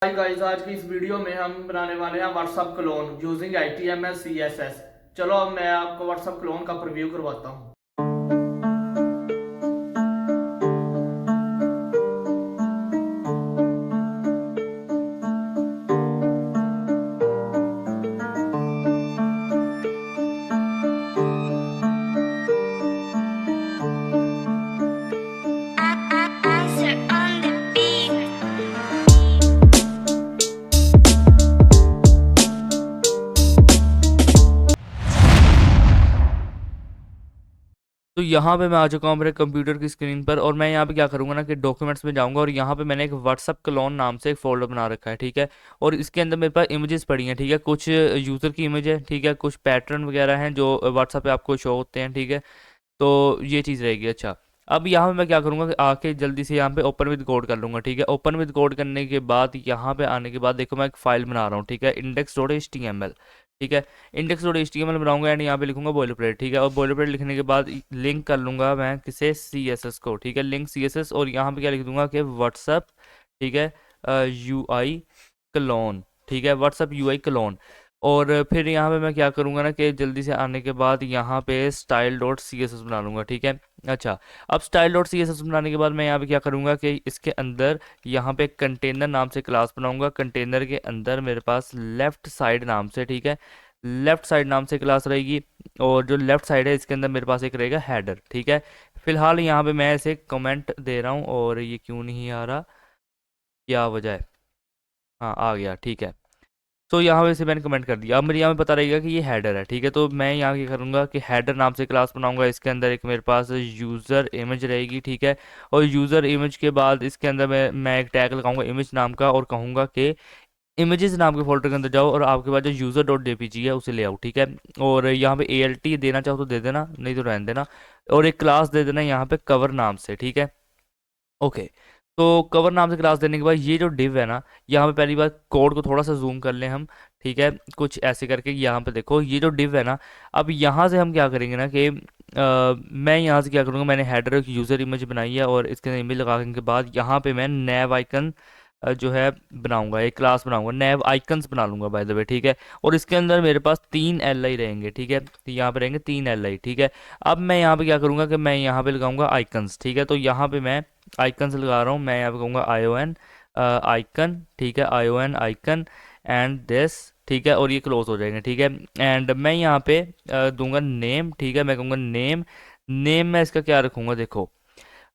Hi guys, आज की इस वीडियो में हम बनाने वाले हैं WhatsApp clone using HTML CSS। चलो अब मैं आपको व्हाट्सएप क्लोन का प्रीव्यू करवाता हूँ। Answer on the beat. तो यहाँ पे मैं आ चुका हूँ मेरे कंप्यूटर की स्क्रीन पर और मैं यहाँ पे क्या करूँगा ना कि डॉक्यूमेंट्स में जाऊँगा और यहाँ पे मैंने एक व्हाट्सअप क्लोन नाम से एक फोल्डर बना रखा है, ठीक है। और इसके अंदर मेरे पास इमेजेस पड़ी हैं, ठीक है। कुछ यूज़र की इमेज है, ठीक है। कुछ पैटर्न वगैरह हैं जो व्हाट्सअप पे आपको शो होते हैं, ठीक है। तो ये चीज़ रहेगी। अच्छा, अब यहाँ पे मैं क्या करूँगा कि आके जल्दी से यहाँ पे ओपन विद कोड कर लूँगा, ठीक है। ओपन विद कोड करने के बाद यहाँ पे आने के बाद देखो मैं एक फाइल बना रहा हूँ, ठीक है, index.html, ठीक है। index.html बनाऊंगा एंड यहाँ पे लिखूंगा बॉयलरप्लेट, ठीक है। और बॉयलरप्लेट लिखने के बाद लिंक कर लूँगा मैं किसे, CSS को, ठीक है। लिंक CSS और यहाँ पे क्या लिख दूंगा कि व्हाट्सअप, ठीक है, UI क्लोन, ठीक है, व्हाट्सअप UI क्लोन। और फिर यहाँ पे मैं क्या करूँगा ना कि जल्दी से आने के बाद यहाँ पे style dot C S S बना लूँगा, ठीक है। अच्छा, अब style dot C S S बनाने के बाद मैं यहाँ पे क्या करूँगा कि इसके अंदर यहाँ पे कंटेनर नाम से क्लास बनाऊँगा। कंटेनर के अंदर मेरे पास लेफ़्ट साइड नाम से, ठीक है, लेफ़्ट साइड नाम से क्लास रहेगी। और जो लेफ़्ट साइड है इसके अंदर मेरे पास एक रहेगा हेडर, ठीक है। फिलहाल यहाँ पे मैं ऐसे कमेंट दे रहा हूँ और ये क्यों नहीं आ रहा, क्या वजह है। हाँ, आ गया, ठीक है। तो यहाँ पे से मैंने कमेंट कर दिया। अब मेरे यहाँ पे पता रहेगा कि ये हेडर है, ठीक है। तो मैं यहाँ क्या करूँगा कि हेडर नाम से क्लास बनाऊंगा। इसके अंदर एक मेरे पास यूज़र इमेज रहेगी, ठीक है। और यूज़र इमेज के बाद इसके अंदर मैं एक टैग लगाऊंगा इमेज नाम का और कहूँगा कि इमेजेस नाम के फोल्डर के अंदर जाओ और आपके पास जो यूज़र डॉट जेपीजी है उसे ले आओ, ठीक है। और यहाँ पे ALT देना चाहो तो दे देना, नहीं तो रहने देना। और एक क्लास दे देना यहाँ पे कवर नाम से, ठीक है। ओके, तो कवर नाम से क्लास देने के बाद ये जो डिव है ना, यहाँ पे पहली बार कोड को थोड़ा सा जूम कर लें हम, ठीक है। कुछ ऐसे करके यहाँ पे देखो ये जो डिव है ना, अब यहाँ से हम क्या करेंगे ना कि मैं यहाँ से क्या करूँगा, मैंने हेडर एक यूज़र इमेज बनाई है और इसके अंदर इमेज लगाने के बाद यहाँ पे मैं नैव आइकन जो है बनाऊंगा, एक क्लास बनाऊंगा, नैव आइकन्स बना लूंगा बाय द वे, ठीक है। और इसके अंदर मेरे पास 3 LI रहेंगे, ठीक है। तो यहाँ पे रहेंगे 3 LI, ठीक है। अब मैं यहाँ पे क्या करूँगा कि मैं यहाँ पे लगाऊंगा आइकन्स, ठीक है। तो यहाँ पे मैं आइकन से लगा रहा हूँ, मैं यहाँ पे कहूँगा ION आइकन, ठीक है, ION आइकन एंड दिस, ठीक है। और ये क्लोज हो जाएंगे, ठीक है। एंड मैं यहाँ पे दूंगा नेम, ठीक है। मैं कहूँगा नेम, नेम मैं इसका क्या रखूँगा देखो,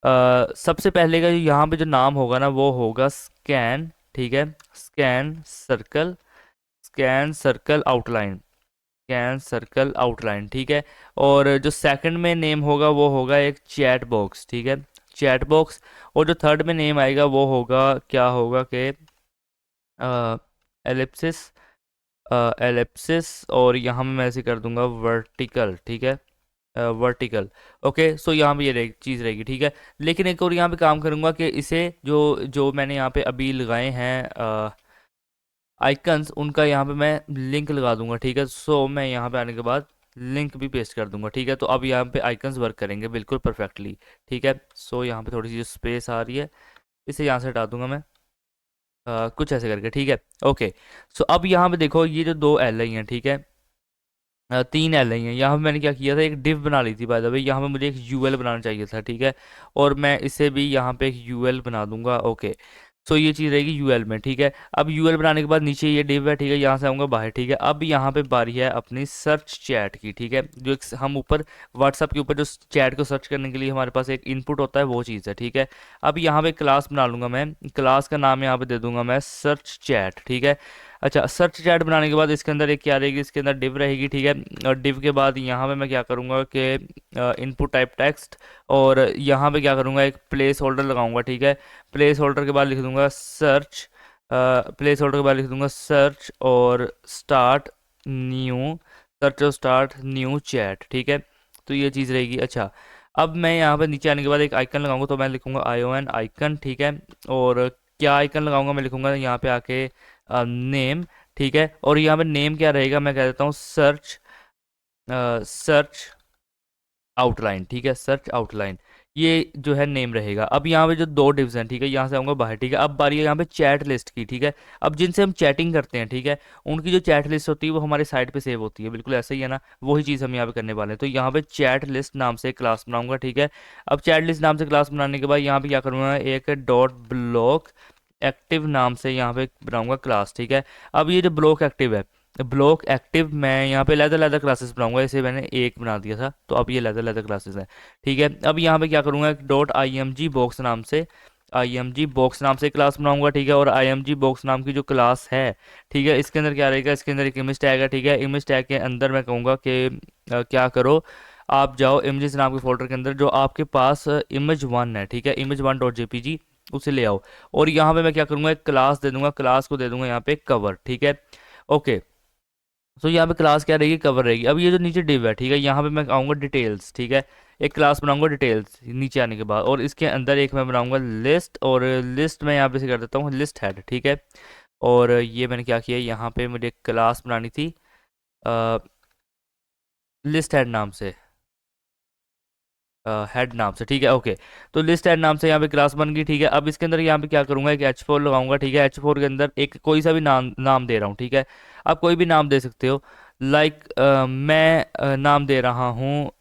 सबसे पहले का यहाँ पे जो नाम होगा ना वो होगा स्कैन, ठीक है। Scan circle, scan circle outline, scan circle outline, ठीक है। और जो सेकंड में नेम होगा वो होगा एक चैट बॉक्स, ठीक है, चैट बॉक्स। और जो थर्ड में नेम आएगा वो होगा, क्या होगा कि एलिप्सिस, एलिप्सिस। और यहाँ में मैं ऐसे कर दूंगा वर्टिकल, ठीक है, वर्टिकल। ओके, सो यहाँ पे ये चीज़ रहेगी, ठीक है। लेकिन एक और यहाँ पे काम करूँगा कि इसे जो जो मैंने यहाँ पे अभी लगाए हैं आइकन्स, उनका यहाँ पे मैं लिंक लगा दूंगा, ठीक है। सो मैं यहाँ पे आने के बाद लिंक भी पेस्ट कर दूंगा, ठीक है। तो अब यहाँ पे आइकन्स वर्क करेंगे बिल्कुल परफेक्टली, ठीक है। सो यहाँ पे थोड़ी सी जो स्पेस आ रही है इसे यहाँ से हटा दूंगा मैं, कुछ ऐसे करके, ठीक है। ओके, सो अब यहाँ पे देखो ये जो 2 LI हैं, ठीक है, 3 LI हैं। यहाँ पे मैंने क्या किया था, एक डिव बना ली थी बाय द वे। यहाँ पे मुझे एक UL बनाना चाहिए था, ठीक है। और मैं इसे भी यहाँ पे एक UL बना दूंगा। ओके, सो ये चीज़ रहेगी UL में, ठीक है। अब UL बनाने के बाद नीचे ये डिव है, ठीक है, यहाँ से आऊँगा बाहर, ठीक है। अब यहाँ पे बारी है अपनी सर्च चैट की, ठीक है। जो हम ऊपर व्हाट्सअप के ऊपर जो चैट को सर्च करने के लिए हमारे पास एक इनपुट होता है वो चीज़ है, ठीक है। अब यहाँ पे क्लास बना लूँगा मैं, क्लास का नाम यहाँ पे दे दूंगा मैं सर्च चैट, ठीक है। अच्छा, सर्च चैट बनाने के बाद इसके अंदर एक क्या रहेगी, इसके अंदर डिव रहेगी, ठीक है। और डिव के बाद यहाँ पे मैं क्या करूँगा कि इनपुट टाइप टेक्स्ट, और यहाँ पे क्या करूँगा एक प्लेस होल्डर लगाऊंगा, ठीक है। प्लेस होल्डर के बाद लिख दूंगा सर्च, प्लेस होल्डर के बाद लिख दूंगा सर्च और स्टार्ट न्यू, सर्च और स्टार्ट न्यू चैट, ठीक है। तो ये चीज़ रहेगी। अच्छा, अब मैं यहाँ पे नीचे आने के बाद एक आइकन लगाऊंगा, तो मैं लिखूंगा ION आइकन, ठीक है। और क्या आइकन लगाऊंगा, मैं लिखूंगा यहाँ पे आके नेम, ठीक है। और यहाँ पे नेम क्या रहेगा, मैं कह देता हूँ सर्च, सर्च आउटलाइन, ठीक है, सर्च आउटलाइन। ये जो है नेम रहेगा। अब यहाँ पे जो दो डिव्स हैं, ठीक है, यहाँ से आऊँगा बाहर, ठीक है। अब बारी है यहाँ पे चैट लिस्ट की, ठीक है। अब जिनसे हम चैटिंग करते हैं, ठीक है, उनकी जो चैट लिस्ट होती है वो हमारे साइड पे सेव होती है, बिल्कुल ऐसे ही है ना। वही चीज़ हम यहाँ पे करने वाले हैं। तो यहाँ पे चैट लिस्ट नाम से क्लास बनाऊंगा, ठीक है। अब चैट लिस्ट नाम से क्लास बनाने के बाद यहाँ पे क्या करूँगा, एक डॉट ब्लॉक एक्टिव नाम से यहाँ पे बनाऊंगा क्लास, ठीक है। अब ये जो ब्लॉक एक्टिव है, ब्लॉक एक्टिव, मैं यहाँ पे लेदर लेदर क्लासेस बनाऊंगा। इसे मैंने एक बना दिया था, तो अब ये लेदर लेदर क्लासेस हैं, ठीक है। अब यहाँ पे क्या करूँगा, एक dot I M G box नाम से, आई एम जी बॉक्स नाम से क्लास बनाऊंगा, ठीक है। और आई एम जी बॉक्स नाम की जो क्लास है, ठीक है, इसके अंदर क्या रहेगा, इसके अंदर एक इमेज टैग है, ठीक है। इमेज टैग के अंदर मैं कहूँगा कि क्या करो, आप जाओ इमेजेस नाम के फोल्डर के अंदर, जो आपके पास इमेज वन है, ठीक है, इमेज वन डॉट जेपीजी, उसे ले आओ। और यहाँ पे मैं क्या करूँगा, एक क्लास दे दूंगा, क्लास को दे दूंगा यहाँ पे कवर, ठीक है। ओके, तो यहाँ पे क्लास क्या रहेगी, कवर रहेगी। अब ये जो नीचे डिव है, ठीक है, यहाँ पे मैं आऊँगा डिटेल्स, ठीक है। एक क्लास बनाऊंगा डिटेल्स नीचे आने के बाद, और इसके अंदर एक मैं बनाऊंगा लिस्ट, और लिस्ट में यहाँ पे से कर देता हूँ लिस्ट हेड, ठीक है। और ये मैंने क्या किया, यहाँ पे मुझे क्लास बनानी थी लिस्ट हेड नाम से, हेड नाम से, ठीक है। ओके, तो लिस्ट हेड नाम से यहाँ पे क्लास बन गई, ठीक है। अब इसके अंदर यहाँ पे क्या करूँगा, एक H4 लगाऊंगा, ठीक है। H4 के अंदर एक कोई सा भी नाम दे रहा हूँ, ठीक है। आप कोई भी नाम दे सकते हो, लाइक मैं नाम दे रहा हूँ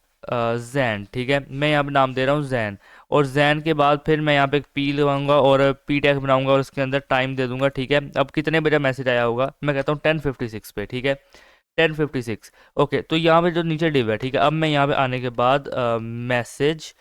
जैन, ठीक है। मैं यहाँ पे नाम दे रहा हूँ जैन, और जैन के बाद फिर मैं यहाँ पे एक पी लगाऊंगा और पी टैग बनाऊंगा, और उसके अंदर टाइम दे दूंगा, ठीक है। अब कितने बजे मैसेज आया होगा, मैं कहता हूँ 10:56 पे, ठीक है, 10:56। ओके, तो यहाँ पे जो नीचे डिव है, ठीक है। अब मैं यहाँ पे आने के बाद मैसेज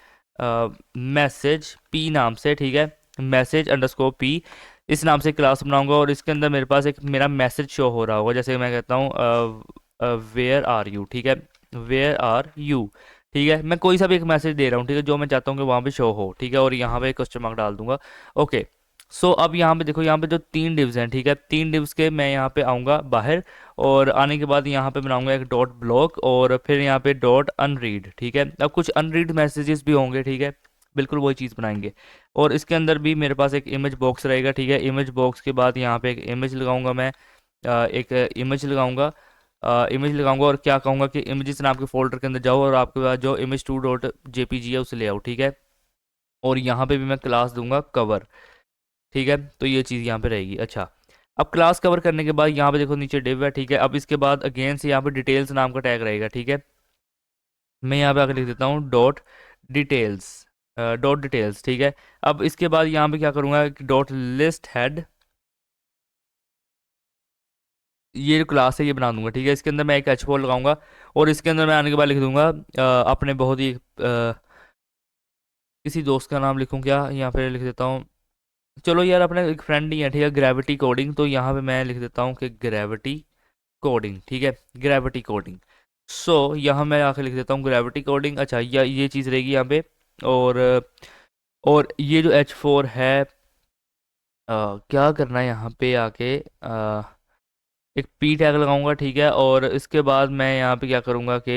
मैसेज पी नाम से, ठीक है, मैसेज अंडरस्कोर पी, इस नाम से क्लास बनाऊंगा। और इसके अंदर मेरे पास एक मेरा मैसेज शो हो रहा होगा, जैसे मैं कहता हूँ वेयर आर यू, ठीक है, वेयर आर यू, ठीक है। मैं कोई सा भी एक मैसेज दे रहा हूँ, ठीक है, जो मैं चाहता हूँ कि वहाँ पे शो हो, ठीक है। और यहाँ पे क्वेश्चन मार्क डाल दूंगा। ओके, सो अब यहाँ पे देखो, यहाँ पे जो तीन डिव्स हैं, ठीक है, तीन डिव्स के मैं यहाँ पे आऊँगा बाहर, और आने के बाद यहाँ पे बनाऊंगा एक डॉट ब्लॉक, और फिर यहाँ पे डॉट अनरीड, ठीक है। अब कुछ अनरीड मैसेजेस भी होंगे, ठीक है, बिल्कुल वही चीज़ बनाएंगे। और इसके अंदर भी मेरे पास एक इमेज बॉक्स रहेगा, ठीक है। इमेज बॉक्स के बाद यहाँ पे एक इमेज लगाऊंगा मैं, एक इमेज लगाऊंगा, इमेज लगाऊंगा, और क्या कहूँगा कि इमेजेस नाम के फोल्डर के अंदर जाओ, और आपके पास जो इमेज 2 डॉट जेपीजी है उसे ले आओ, ठीक है। और यहाँ पे भी मैं क्लास दूंगा कवर, ठीक है। तो ये चीज़ यहाँ पे रहेगी। अच्छा, अब क्लास कवर करने के बाद यहाँ पे देखो नीचे डिव है, ठीक है। अब इसके बाद अगेन से यहाँ पे डिटेल्स नाम का टैग रहेगा, ठीक है। मैं यहाँ पे आकर लिख देता हूँ डॉट डिटेल्स, डॉट डिटेल्स, ठीक है। अब इसके बाद यहाँ पे क्या करूँगा, डॉट लिस्ट हेड, ये जो क्लास है ये बना दूंगा, ठीक है। इसके अंदर मैं एक H4 लगाऊंगा, और इसके अंदर मैं आने के बाद लिख दूंगा अपने बहुत ही किसी दोस्त का नाम लिखूँ क्या, यहाँ पे लिख देता हूँ, चलो यार अपने एक फ्रेंड ही है, ठीक है, ग्रेविटी कोडिंग। तो यहाँ पे मैं लिख देता हूँ कि ग्रेविटी कोडिंग, ठीक है, ग्रेविटी कोडिंग। सो यहाँ मैं आके लिख देता हूँ ग्रेविटी कोडिंग। अच्छा, ये चीज़ रहेगी यहाँ पे। और ये जो H4 है, क्या करना है यहाँ पे आके, एक पी टैग लगाऊंगा, ठीक है। और इसके बाद मैं यहाँ पे क्या करूँगा कि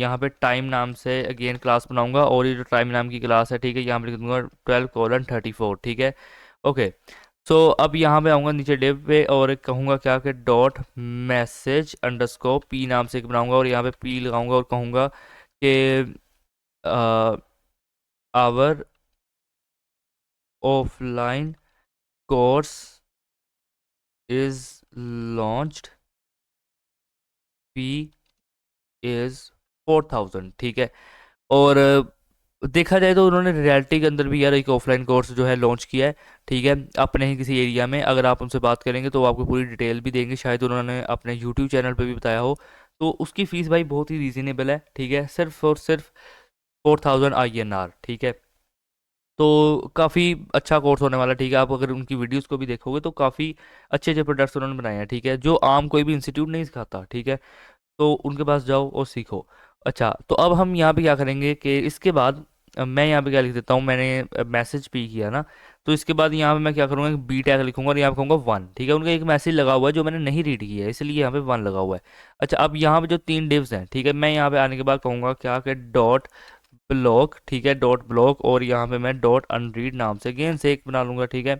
यहाँ पे टाइम नाम से अगेन क्लास बनाऊंगा, और ये जो टाइम नाम की क्लास है, ठीक है, यहाँ पे लिख दूंगा 12:34, ठीक है। ओके, सो अब यहाँ पे आऊँगा नीचे डिव पे, और कहूँगा क्या कि डॉट मैसेज अंडरस्कोर पी नाम से एक बनाऊंगा, और यहाँ पे पी लगाऊंगा, और कहूँगा कि our offline course is launched, fee is 4000, ठीक है। और देखा जाए तो उन्होंने रियलिटी के अंदर भी यार एक ऑफलाइन कोर्स जो है लॉन्च किया है, ठीक है, अपने ही किसी एरिया में। अगर आप उनसे बात करेंगे तो वो आपको पूरी डिटेल भी देंगे, शायद उन्होंने अपने यूट्यूब चैनल पे भी बताया हो। तो उसकी फ़ीस भाई बहुत ही रीज़नेबल है, ठीक है, सिर्फ और सिर्फ 4000 INR, ठीक है। तो काफ़ी अच्छा कोर्स होने वाला है, ठीक है। आप अगर उनकी वीडियोस को भी देखोगे तो काफ़ी अच्छे अच्छे प्रोडक्ट्स उन्होंने बनाए हैं, ठीक है, जो आम कोई भी इंस्टीट्यूट नहीं सिखाता, ठीक है। तो उनके पास जाओ और सीखो। अच्छा, तो अब हम यहाँ पे क्या करेंगे कि इसके बाद मैं यहाँ पे क्या लिख देता हूँ, मैंने मैसेज पी किया ना, तो इसके बाद यहाँ पे मैं क्या करूँगा, बी टैग लिखूंगा, और यहाँ पे कहूँगा 1, ठीक है। उनका एक मैसेज लगा हुआ है जो मैंने नहीं रीड किया है, इसलिए यहाँ पे 1 लगा हुआ है। अच्छा, अब यहाँ पे जो तीन डिव्स हैं, ठीक है, मैं यहाँ पे आने के बाद कहूँगा क्या कि डॉट ब्लॉक, ठीक है, डॉट ब्लॉक, और यहाँ पे मैं डॉट अनरीड नाम से अगेन से एक बना लूँगा, ठीक है।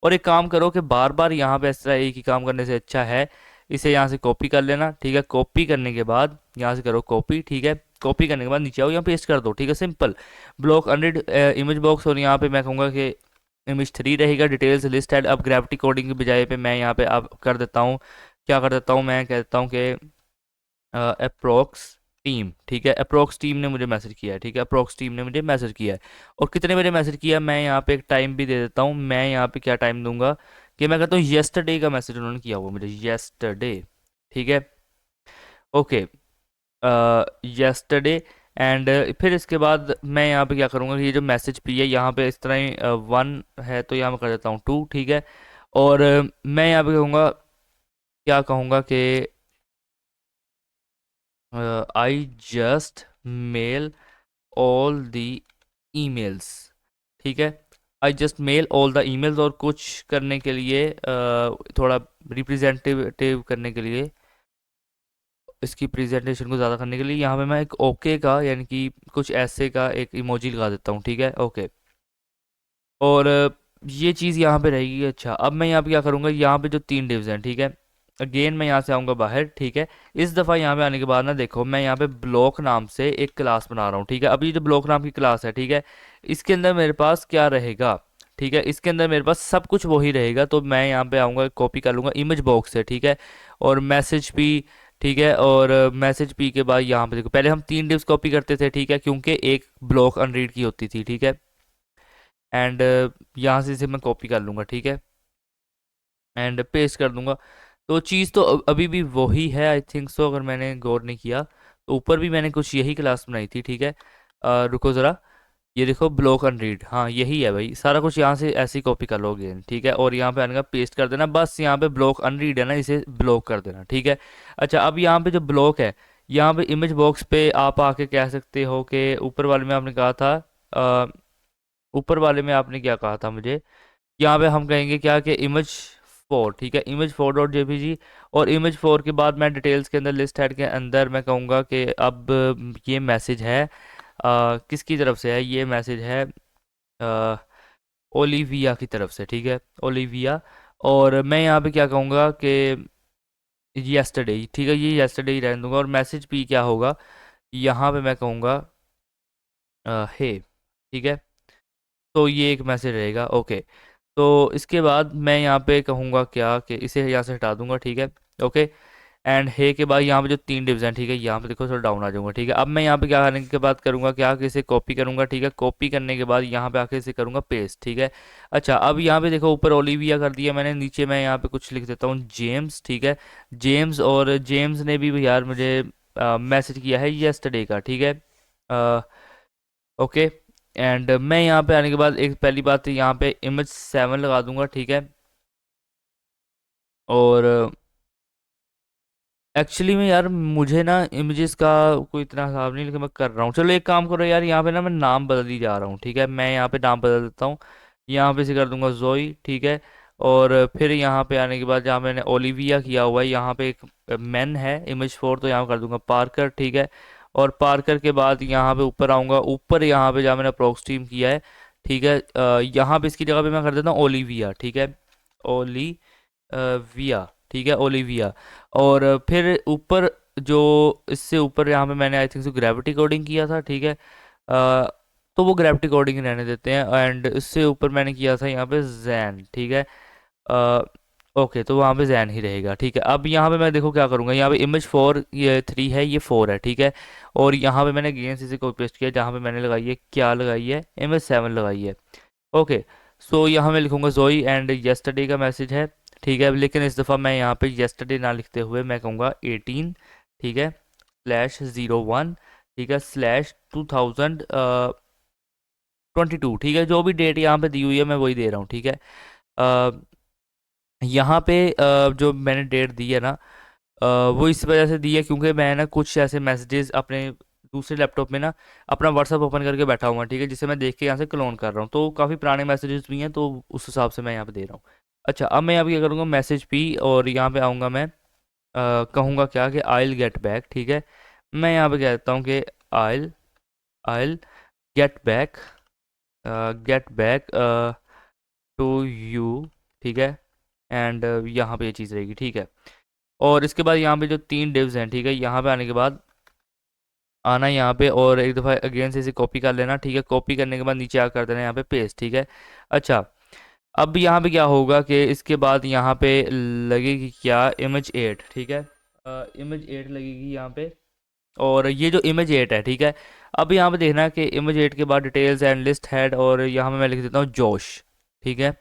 और एक काम करो कि बार बार यहाँ पे इस तरह एक ही काम करने से अच्छा है इसे यहाँ से कॉपी कर लेना, ठीक है। कॉपी करने के बाद यहाँ से करो कॉपी, ठीक है। कॉपी करने के बाद नीचे आओ, यहाँ पेस्ट कर दो, ठीक है, simple. Block unread image box, और यहाँ पे मैं कहूँगा कि इमेज 3 रहेगा, डिटेल्स लिस्ट ऐड। अब ग्रेविटी कोडिंग की बजाय पे मैं यहाँ पे अब कर देता हूँ, क्या कर देता हूँ, मैं कह देता हूँ कि अप्रोक्स टीम, ठीक है। अप्रोक्स टीम ने मुझे मैसेज किया है, ठीक है, अप्रोक्स टीम ने मुझे मैसेज किया है। और कितने बजे मैसेज किया, मैं यहाँ पे एक टाइम भी दे देता हूँ। मैं यहाँ पे क्या टाइम दूंगा कि मैं कहता हूँ येस्टरडे का मैसेज उन्होंने किया हुआ मुझे, येस्टरडे, ठीक है, ओके, येस्टरडे। एंड फिर इसके बाद मैं यहाँ पे क्या करूँगा कि ये जो मैसेज पी है यहाँ पे इस तरह ही 1 है, तो यहाँ मैं कर देता हूँ 2, ठीक है। और मैं यहाँ पे कहूँगा, क्या कहूँगा कि I just mail all the emails, ठीक है, I just mail all the emails. और कुछ करने के लिए थोड़ा रिप्रेजेंटेटिव करने के लिए, इसकी प्रेजेंटेशन को ज़्यादा करने के लिए यहाँ पे मैं एक ओके का, यानी कि कुछ ऐसे का एक इमोजी लगा देता हूँ, ठीक है, ओके। और ये चीज़ यहाँ पे रहेगी। अच्छा, अब मैं यहाँ पे क्या करूँगा, यहाँ पे जो 3 डिव्स हैं, ठीक है, अगेन मैं यहाँ से आऊँगा बाहर, ठीक है। इस दफ़ा यहाँ पे आने के बाद ना देखो, मैं यहाँ पे ब्लॉक नाम से एक क्लास बना रहा हूँ, ठीक है। अभी जो ब्लॉक नाम की क्लास है, ठीक है, इसके अंदर मेरे पास क्या रहेगा, ठीक है, इसके अंदर मेरे पास सब कुछ वही रहेगा। तो मैं यहाँ पे आऊँगा, कॉपी कर लूँगा इमेज बॉक्स से, ठीक है, और मैसेज भी, ठीक है। और मैसेज पी के बाद यहाँ पे देखो, पहले हम 3 डिव्स कॉपी करते थे, ठीक है, क्योंकि एक ब्लॉक अनरीड की होती थी, ठीक है। एंड यहाँ से इसे मैं कॉपी कर लूँगा, ठीक है, एंड पेस्ट कर दूंगा। तो चीज़ तो अभी भी वही है, आई थिंक सो, अगर मैंने गौर नहीं किया तो ऊपर भी मैंने कुछ यही क्लास बनाई थी, ठीक है। रुको ज़रा, ये देखो ब्लॉक अनरीड, हाँ यही है भाई, सारा कुछ यहाँ से ऐसे ही कॉपी कर लोगे, ठीक है। और यहाँ पे आने का पेस्ट कर देना, बस यहाँ पे ब्लॉक अनरीड है ना, इसे ब्लॉक कर देना, ठीक है। अच्छा, अब यहाँ पे जो ब्लॉक है, यहाँ पे इमेज बॉक्स पे आप आके कह सकते हो कि ऊपर वाले में आपने कहा था, अ, ऊपर वाले में आपने क्या कहा था मुझे, यहाँ पे हम कहेंगे क्या कि इमेज 4, ठीक है, image4.jpg। और इमेज 4 के बाद मैं डिटेल्स के अंदर, लिस्ट हेड के अंदर मैं कहूँगा कि अब ये मैसेज है किसकी तरफ से है, ये मैसेज है ओलिविया की तरफ से, ठीक है, ओलिविया। और मैं यहाँ पे क्या कहूँगा कि येस्टरडे, ठीक है, ये येस्टरडे ही रहने दूंगा। और मैसेज भी क्या होगा, यहाँ पे मैं कहूँगा हे, ठीक है, तो ये एक मैसेज रहेगा, ओके। तो इसके बाद मैं यहाँ पे कहूँगा क्या कि इसे यहाँ से हटा दूंगा, ठीक है, ओके। एंड हे के बाद यहाँ पे जो 3 डिव्स हैं, ठीक है, यहाँ पे देखो थोड़ा डाउन आ जाऊंगा, ठीक है। अब मैं यहाँ पे क्या करने के बाद करूँगा क्या कि इसे कॉपी करूँगा, ठीक है, कॉपी करने के बाद यहाँ पे आके इसे करूँगा पेस्ट, ठीक है। अच्छा, अब यहाँ पे देखो ऊपर ओलिविया कर दिया मैंने, नीचे मैं यहाँ पे कुछ लिख देता हूँ जेम्स, ठीक है, जेम्स। और जेम्स ने भी यार मुझे मैसेज किया है येस्टरडे का, ठीक है, ओके। एंड मैं यहाँ पे आने के बाद एक पहली बात तो यहाँ पे image 7 लगा दूंगा, ठीक है। और एक्चुअली में यार मुझे ना इमेजेस का कोई इतना हिसाब नहीं, लेकिन मैं कर रहा हूँ। चलो एक काम करो यार, यहाँ पे ना मैं नाम बदल ही जा रहा हूँ, ठीक है, मैं यहाँ पे नाम बदल देता हूँ। यहाँ पे से कर दूंगा जोई, ठीक है। और फिर यहाँ पे आने के बाद जहाँ मैंने ओलिविया किया हुआ है, यहाँ पे एक मैन है इमेज 4, तो यहाँ कर दूंगा पार्कर, ठीक है। और पार्कर के बाद यहाँ पे ऊपर आऊँगा, ऊपर यहाँ पे जहाँ मैंने अप्रोक्स टीम किया है, ठीक है, यहाँ पे इसकी जगह पे मैं कर देता हूँ ओलिविया, ठीक है, ओलिविया, ठीक है, ओलिविया। और फिर ऊपर जो, इससे ऊपर यहाँ पे मैंने I think so gravity coding किया था, ठीक है, तो वो ग्रेविटी कोडिंग रहने देते हैं। एंड इससे ऊपर मैंने किया था यहाँ पे जैन, ठीक है, ओके, तो वहाँ पे जैन ही रहेगा, ठीक है। अब यहाँ पे मैं देखो क्या करूँगा, यहाँ पे इमेज 4 ये 3 है, ये 4 है, ठीक है। और यहाँ पे मैंने गेम्स इसे कॉपी पेस्ट किया, जहाँ पे मैंने लगाई है, क्या लगाई है, इमेज 7 लगाई है, ओके। सो यहाँ मैं लिखूँगा जोई एंड येस्टरडे का मैसेज है, ठीक है। लेकिन इस दफ़ा मैं यहाँ पे येस्टरडे ना लिखते हुए मैं कहूँगा 18, ठीक है, /01, ठीक है, /2022, ठीक है, जो भी डेट यहाँ पे दी हुई है मैं वही दे रहा हूँ, ठीक है। यहाँ पे जो मैंने डेट दी है ना, वो इस वजह से दी है क्योंकि मैं ना कुछ ऐसे मैसेजेस अपने दूसरे लैपटॉप में ना अपना व्हाट्सअप ओपन करके बैठा हुआ, ठीक है, जिसे मैं देख के यहाँ से क्लोन कर रहा हूँ, तो काफ़ी पुराने मैसेजेस भी हैं, तो उस हिसाब से मैं यहाँ पे दे रहा हूँ। अच्छा, अब मैं यहाँ पे क्या करूँगा, मैसेज पी, और यहाँ पे आऊँगा मैं, कहूँगा क्या कि आई विल गेट बैक, ठीक है। मैं यहाँ पे कह देता हूँ कि I will get back to you, ठीक है। एंड यहाँ पे ये चीज़ रहेगी, ठीक है। और इसके बाद यहाँ पे जो 3 डिव्स हैं, ठीक है, यहाँ पे आने के बाद आना यहाँ पे और एक दफ़ा अगेन से इसे कॉपी कर लेना, ठीक है। कॉपी करने के बाद नीचे आ कर देना यहाँ पे पेस्ट, ठीक है। अच्छा, अब यहाँ पे क्या होगा कि इसके बाद यहाँ पे लगेगी क्या, इमेज 8, ठीक है। इमेज 8 लगेगी यहाँ पे, और ये जो इमेज 8 है, ठीक है। अब यहाँ पे देखना कि इमेज 8 के बाद डिटेल्स एंड लिस्ट हेड, और यहाँ पे मैं लिख देता हूँ जोश, ठीक है।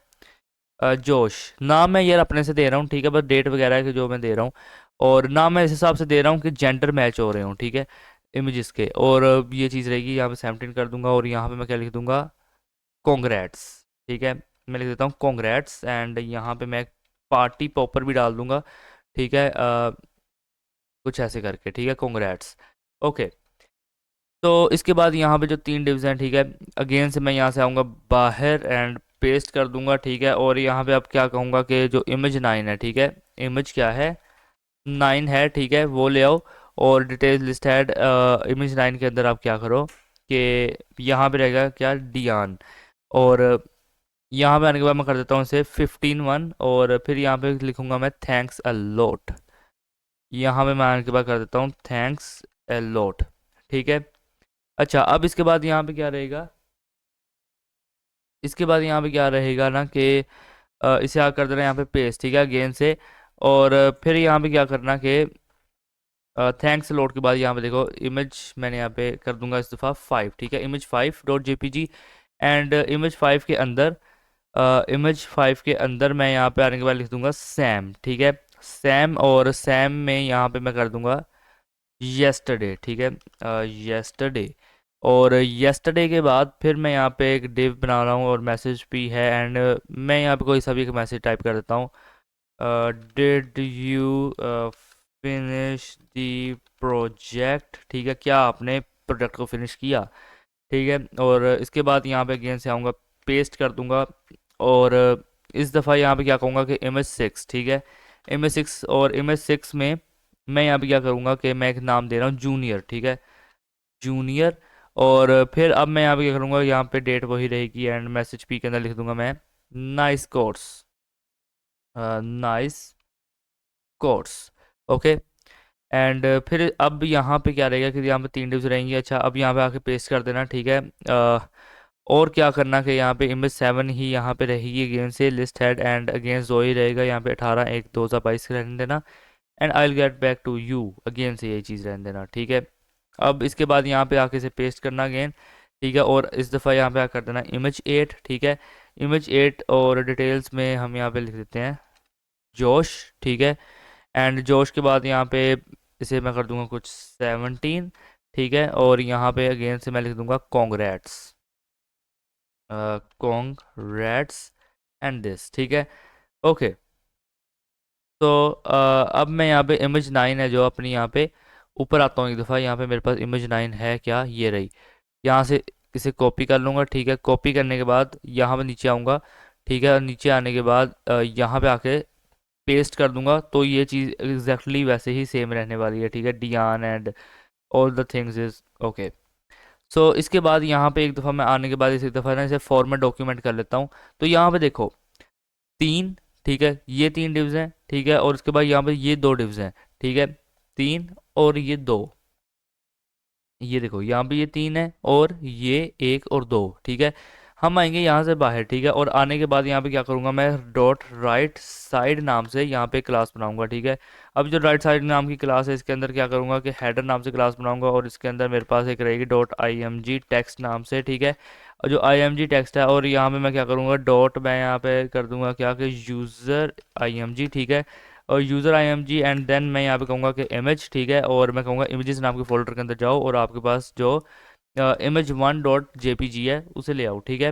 जोश नाम मैं यार अपने से दे रहा हूँ, ठीक है, बस डेट वगैरह के जो मैं दे रहा हूँ, और नाम मैं इस हिसाब से दे रहा हूँ कि जेंडर मैच हो रहे हूँ, ठीक है, इमेजेस के। और ये चीज़ रहेगी, यहाँ पे 17 कर दूंगा, और यहाँ पे मैं क्या लिख दूंगा, कॉन्ग्रेट्स, ठीक है। मैं लिख देता हूँ कॉन्ग्रेट्स, एंड यहाँ पे मैं पार्टी पॉपर भी डाल दूंगा, ठीक है। कुछ ऐसे करके, ठीक है, कॉन्ग्रेट्स। ओके, तो इसके बाद यहाँ पे जो 3 डिव्स हैं, ठीक है, अगेन से मैं यहाँ से आऊँगा बाहर एंड पेस्ट कर दूंगा, ठीक है। और यहाँ पे अब क्या कहूँगा कि जो इमेज 9 है, ठीक है, इमेज क्या है, 9 है, ठीक है, वो ले आओ। और डिटेल्स लिस्ट हेड, इमेज 9 के अंदर आप क्या करो कि यहाँ पे रहेगा क्या, डियान, और यहाँ पे आने के बाद मैं कर देता हूँ इसे 15 1, और फिर यहाँ पे लिखूंगा मैं थैंक्स अ लॉट। यहाँ पे मैं आने के बाद कर देता हूँ थैंक्स अ लॉट, ठीक है। अच्छा, अब इसके बाद यहाँ पे क्या रहेगा, इसके बाद यहाँ पे क्या रहेगा ना कि इसे आ कर देना यहाँ पे पेस्ट, ठीक है, अगेन से। और फिर यहाँ पे क्या करना कि थैंक्स लॉट के बाद यहाँ पे देखो इमेज मैंने यहाँ पे कर दूंगा इस दफ़ा 5, ठीक है, image 5 dot JPG. And image 5 के अंदर, इमेज 5 के अंदर मैं यहाँ पे आने के बाद लिख दूंगा सैम, ठीक है, सैम। और सैम में यहाँ पे मैं कर दूंगा येस्टरडे, ठीक है, येस्टरडे। और येस्टरडे के बाद फिर मैं यहाँ पे एक डिव बना रहा हूँ और मैसेज भी है, एंड मैं यहाँ पे कोई सा भी एक मैसेज टाइप कर देता हूँ, did you finish the project, ठीक है, क्या आपने प्रोजेक्ट को फिनिश किया, ठीक है। और इसके बाद यहाँ पे अगेन से आऊँगा, पेस्ट कर दूंगा, और इस दफ़ा यहाँ पे क्या कहूँगा कि इमेज 6, ठीक है, इमेज 6। और इमेज 6 में मैं यहाँ पे क्या करूँगा कि मैं एक नाम दे रहा हूँ जूनियर, ठीक है, जूनियर। और फिर अब मैं यहाँ पे क्या करूँगा, यहाँ पे डेट वही रहेगी, एंड मैसेज पी के अंदर लिख दूंगा मैं nice course, nice course, okay. And फिर अब यहाँ पे क्या रहेगा कि यहाँ पे 3 डिव्स रहेंगी। अच्छा, अब यहाँ पे आके पेस्ट कर देना, ठीक है। और क्या करना कि यहाँ पे इमेज 7 ही यहाँ पे रहेगी अगेन से, लिस्ट हेड, एंड अगेन जोई रहेगा यहाँ पे 18/1/2022 रहने देना, and I will get back to you, again से यही चीज़ रहने देना, ठीक है। अब इसके बाद यहाँ पे आके इसे पेस्ट करना अगेन, ठीक है। और इस दफ़ा यहाँ पे आकर देना इमेज 8, ठीक है, इमेज 8। और डिटेल्स में हम यहाँ पे लिख देते हैं जोश, ठीक है। एंड जोश के बाद यहाँ पे इसे मैं कर दूंगा कुछ 17, ठीक है। और यहाँ पे अगेन से मैं लिख दूंगा कॉन्ग्रेट्स, कॉन्ग्रेट्स एंड दिस, ठीक है, ओके। तो अब मैं यहाँ पे इमेज 9 है जो अपनी, यहाँ पे ऊपर आता हूँ एक दफ़ा, यहाँ पे मेरे पास इमेज 9 है क्या, ये रही। यहाँ से इसे कॉपी कर लूँगा, ठीक है। कॉपी करने के बाद यहाँ पे नीचे आऊँगा, ठीक है, और नीचे आने के बाद यहाँ पे आके पेस्ट कर दूंगा, तो ये चीज़ एग्जैक्टली वैसे ही सेम रहने वाली है, ठीक है, डियान and all the things is okay. So इसके बाद यहाँ पे एक दफ़ा मैं आने के बाद इस एक दफ़ा ना इसे फॉर्मेट डॉक्यूमेंट कर लेता हूँ। तो यहाँ पे देखो 3, ठीक है, ये 3 डिव्स हैं, ठीक है। और उसके बाद यहाँ पे ये 2 डिव्स हैं, ठीक है, 3 और ये 2, ये देखो यहाँ पे ये 3 है, और ये 1 और 2, ठीक है। हम आएंगे यहाँ से बाहर, ठीक है। और आने के बाद यहाँ पे क्या करूँगा, मैं डॉट राइट साइड नाम से यहाँ पे क्लास बनाऊंगा, ठीक है। अब जो राइट साइड नाम की क्लास है, इसके अंदर क्या करूँगा कि हेडर नाम से क्लास बनाऊंगा, और इसके अंदर मेरे पास एक रहेगी dot I M G text नाम से, ठीक है। और जो आई एम जी टेक्स्ट है, और यहाँ पे मैं क्या करूँगा, डॉट मैं यहाँ पे कर दूंगा क्या कि यूज़र आई एम जी, ठीक है। और user I M G, and then मैं यहाँ पे कहूँगा कि इमेज, ठीक है। और मैं कहूँगा इमेजेस नाम के फोल्डर के अंदर जाओ, और आपके पास जो इमेज 1 डॉट जेपीजी है उसे ले आओ, ठीक है।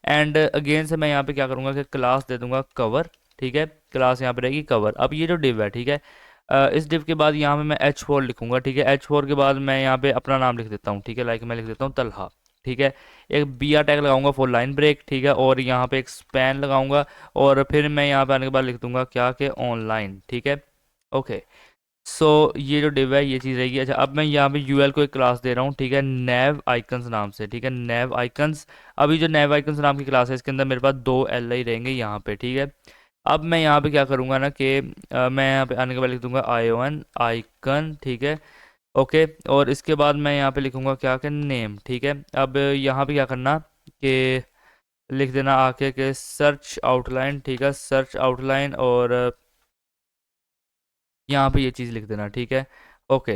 एंड अगेन से मैं यहाँ पे क्या करूँगा कि क्लास दे दूंगा कवर, ठीक है, क्लास यहाँ पे रहेगी कवर। अब ये जो डिव है, ठीक है, इस डिव के बाद यहाँ पे मैं H4 लिखूंगा, ठीक है। H4 के बाद मैं यहाँ पे अपना नाम लिख देता हूँ, ठीक है, लाइक मैं लिख देता हूँ तलहा, ठीक है। एक बी आर टैग लगाऊंगा फॉर लाइन ब्रेक, ठीक है। और यहाँ पे एक स्पैन लगाऊंगा, और फिर मैं यहाँ पे आने के बाद लिख दूंगा क्या कि ऑनलाइन, ठीक है, ओके। सो ये जो डिव है ये चीज़ रहेगी। अच्छा, अब मैं यहाँ पे यूएल को एक क्लास दे रहा हूँ, ठीक है, नेव आइकन्स नाम से, ठीक है, नेव आइकन्स। अभी जो नेव आइकन्स नाम की क्लास है, इसके अंदर मेरे पास 2 एल आई रहेंगे यहाँ पे, ठीक है। अब मैं यहाँ पे क्या करूँगा ना कि मैं यहाँ पे आने के बाद लिख दूंगा आईओएन आइकन, ठीक है। ओके। और इसके बाद मैं यहाँ पे लिखूंगा क्या कि नेम, ठीक है। अब यहाँ पे क्या करना कि लिख देना आके के सर्च आउटलाइन, ठीक है, सर्च आउटलाइन, और यहाँ पे ये चीज़ लिख देना, ठीक है। ओके,